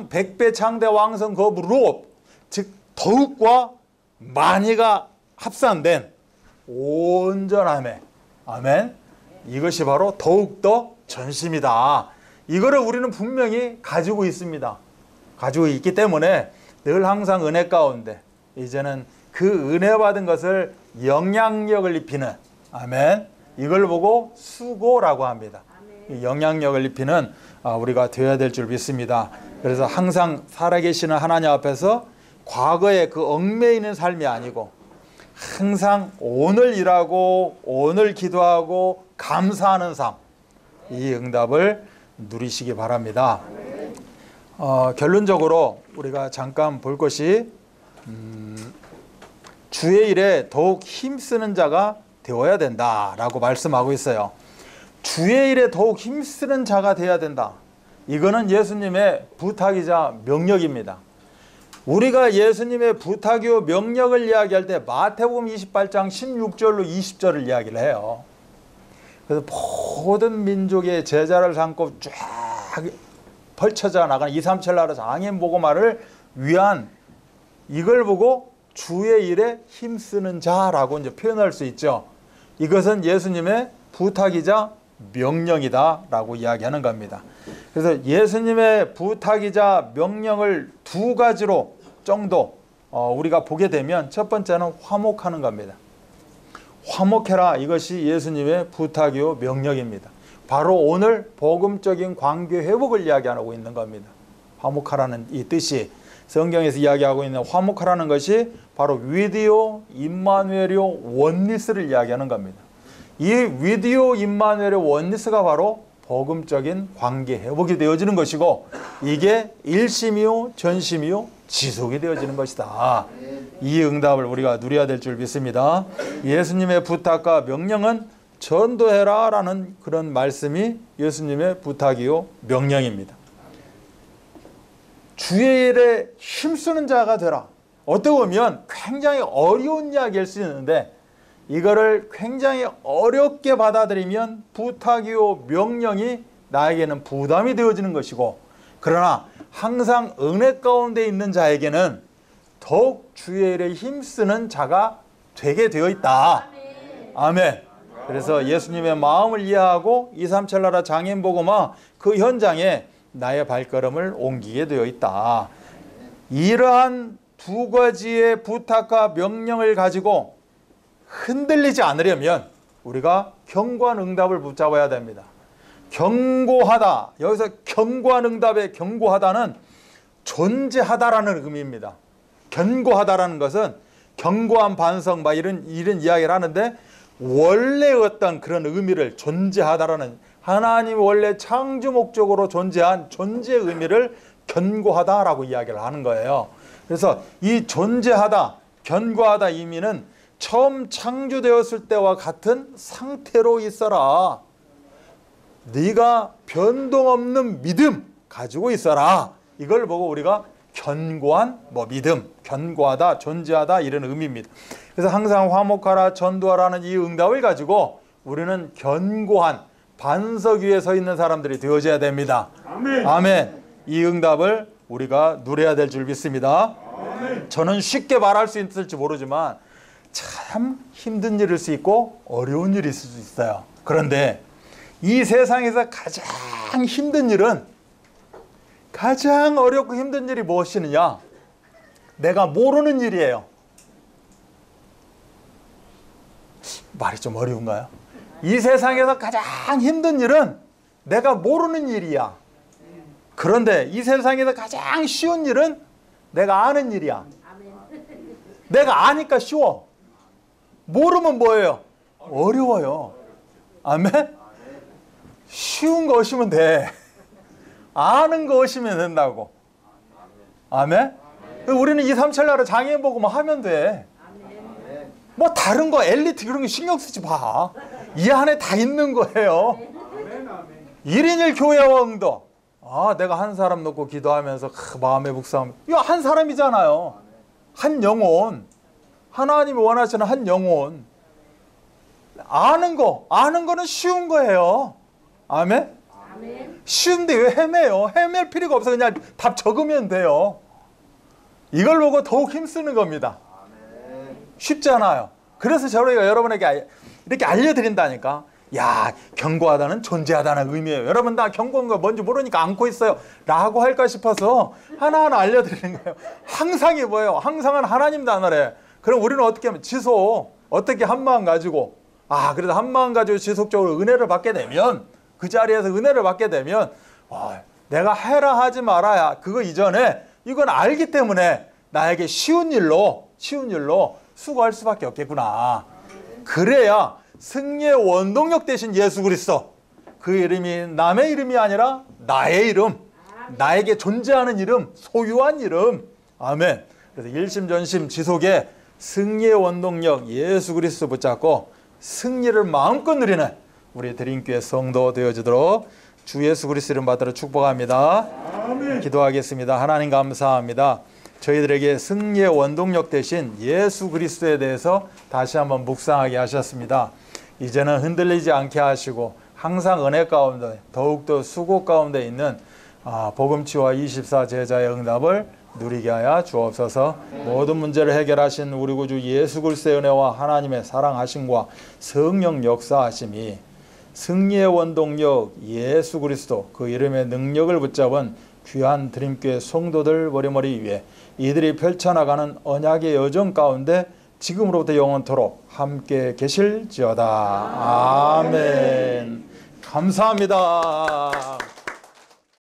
백배 창대 왕성 거부로, 즉 더욱과 많이가 합산된 온전함에, 아멘, 이것이 바로 더욱더 전심이다. 이거를 우리는 분명히 가지고 있습니다. 가지고 있기 때문에 늘 항상 은혜 가운데 이제는 그 은혜 받은 것을 영향력을 입히는, 아멘, 이걸 보고 수고라고 합니다. 이 영향력을 입히는 우리가 되어야 될 줄 믿습니다. 그래서 항상 살아계시는 하나님 앞에서 과거의 그 얽매여 있는 삶이 아니고 항상 오늘 일하고 오늘 기도하고 감사하는 삶, 이 응답을 누리시기 바랍니다. 결론적으로 우리가 잠깐 볼 것이 주의 일에 더욱 힘쓰는 자가 되어야 된다라고 말씀하고 있어요. 주의 일에 더욱 힘쓰는 자가 되어야 된다. 이거는 예수님의 부탁이자 명령입니다. 우리가 예수님의 부탁이요 명령을 이야기할 때 마태복음 28장 16절로 20절을 이야기를 해요. 그래서 모든 민족의 제자를 삼고 쫙 펼쳐져 나가는 2, 3천 나라 장애인 복음화를 위한, 이걸 보고 주의 일에 힘쓰는 자라고 이제 표현할 수 있죠. 이것은 예수님의 부탁이자 명령이다 라고 이야기하는 겁니다. 그래서 예수님의 부탁이자 명령을 두 가지로 정도 우리가 보게 되면, 첫 번째는 화목하는 겁니다. 화목해라, 이것이 예수님의 부탁이요 명령입니다. 바로 오늘 복음적인 관계 회복을 이야기하고 있는 겁니다. 화목하라는 이 뜻이 성경에서 이야기하고 있는 화목하라는 것이 바로 위디오 임마누엘이요 원리스를 이야기하는 겁니다. 이 위디오 임마누엘의 원리스가 바로 복음적인 관계 회복이 되어지는 것이고, 이게 일심이요 전심이요 지속이 되어지는 것이다. 이 응답을 우리가 누려야 될 줄 믿습니다. 예수님의 부탁과 명령은 전도해라 라는 그런 말씀이 예수님의 부탁이요 명령입니다. 주의 일에 힘쓰는 자가 되라. 어떻게 보면 굉장히 어려운 이야기일 수 있는데, 이거를 굉장히 어렵게 받아들이면 부탁이요 명령이 나에게는 부담이 되어지는 것이고, 그러나 항상 은혜 가운데 있는 자에게는 더욱 주의 일에 힘쓰는 자가 되게 되어 있다. 아멘. 그래서 예수님의 마음을 이해하고 2, 3천 나라 장애인 복음화 그 현장에 나의 발걸음을 옮기게 되어 있다. 이러한 두 가지의 부탁과 명령을 가지고 흔들리지 않으려면 우리가 견고한 응답을 붙잡아야 됩니다. 견고하다, 여기서 견고한 응답의 견고하다는 존재하다라는 의미입니다. 견고하다라는 것은 견고한 반성 이런 이야기를 하는데, 원래 어떤 그런 의미를, 존재하다라는, 하나님이 원래 창조 목적으로 존재한 존재의 의미를 견고하다라고 이야기를 하는 거예요. 그래서 이 존재하다, 견고하다 의미는 처음 창조되었을 때와 같은 상태로 있어라. 네가 변동 없는 믿음 가지고 있어라. 이걸 보고 우리가 견고한 믿음, 견고하다, 존재하다 이런 의미입니다. 그래서 항상 화목하라, 전도하라는 이 응답을 가지고 우리는 견고한 반석 위에 서 있는 사람들이 되어져야 됩니다. 아멘. 아멘. 이 응답을 우리가 누려야 될 줄 믿습니다. 아멘. 저는 쉽게 말할 수 있을지 모르지만 참 힘든 일일 수 있고 어려운 일이 있을 수 있어요. 그런데 이 세상에서 가장 힘든 일은, 가장 어렵고 힘든 일이 무엇이느냐? 내가 모르는 일이에요. 말이 좀 어려운가요? 이 세상에서 가장 힘든 일은 내가 모르는 일이야. 그런데 이 세상에서 가장 쉬운 일은 내가 아는 일이야. 내가 아니까 쉬워. 모르면 뭐예요? 어려워요. 아멘? 쉬운 거 오시면 돼. 아는 거 오시면 된다고. 아멘? 우리는 2, 3천 나라 장애인 복음만 하면 돼. 뭐 다른 거 엘리트 그런 거 신경 쓰지 마. 이 안에 다 있는 거예요. 1인 1교회와 응도. 아, 내가 한 사람 놓고 기도하면서 마음의 묵상함. 이거 한 사람이잖아요. 한 영혼. 하나님이 원하시는 한 영혼. 아는 거는 쉬운 거예요. 아멘? 쉬운데 왜 헤매요? 헤맬 필요가 없어. 그냥 답 적으면 돼요. 이걸 보고 더욱 힘쓰는 겁니다. 쉽잖아요. 그래서 저희가 여러분에게 이렇게 알려드린다니까. 야, 견고하다는 존재하다는 의미예요. 여러분 다 견고한 거 뭔지 모르니까 안고 있어요 라고 할까 싶어서 하나하나 알려드리는 거예요. 항상이 뭐예요? 항상은 하나님 단어래. 그럼 우리는 어떻게 하면 지속, 어떻게 한 마음 가지고, 그래서 한 마음 가지고 지속적으로 은혜를 받게 되면, 그 자리에서 은혜를 받게 되면 내가 해라 하지 말아야 그거 이전에 이건 알기 때문에 나에게 쉬운 일로 수고할 수밖에 없겠구나. 그래야 승리의 원동력 대신 예수 그리스도, 그 이름이 남의 이름이 아니라 나의 이름, 나에게 존재하는 이름, 소유한 이름. 아멘. 그래서 일심전심 지속에 승리의 원동력 예수 그리스도 붙잡고 승리를 마음껏 누리는 우리 드림교회 성도 되어지도록 주 예수 그리스도 이름 받들어 축복합니다. 아멘. 기도하겠습니다. 하나님 감사합니다. 저희들에게 승리의 원동력 대신 예수 그리스도에 대해서 다시 한번 묵상하게 하셨습니다. 이제는 흔들리지 않게 하시고 항상 은혜 가운데 더욱더 수고 가운데 있는 복음치유와 24 제자의 응답을 누리게 하여 주옵소서. 모든 문제를 해결하신 우리 구주 예수 그리스도의 은혜와 하나님의 사랑하심과 성령 역사하심이 승리의 원동력 예수 그리스도, 그 이름의 능력을 붙잡은 귀한 드림교회 성도들 머리머리 위에 이들이 펼쳐나가는 언약의 여정 가운데 지금으로부터 영원토록 함께 계실지어다. 아멘. 감사합니다.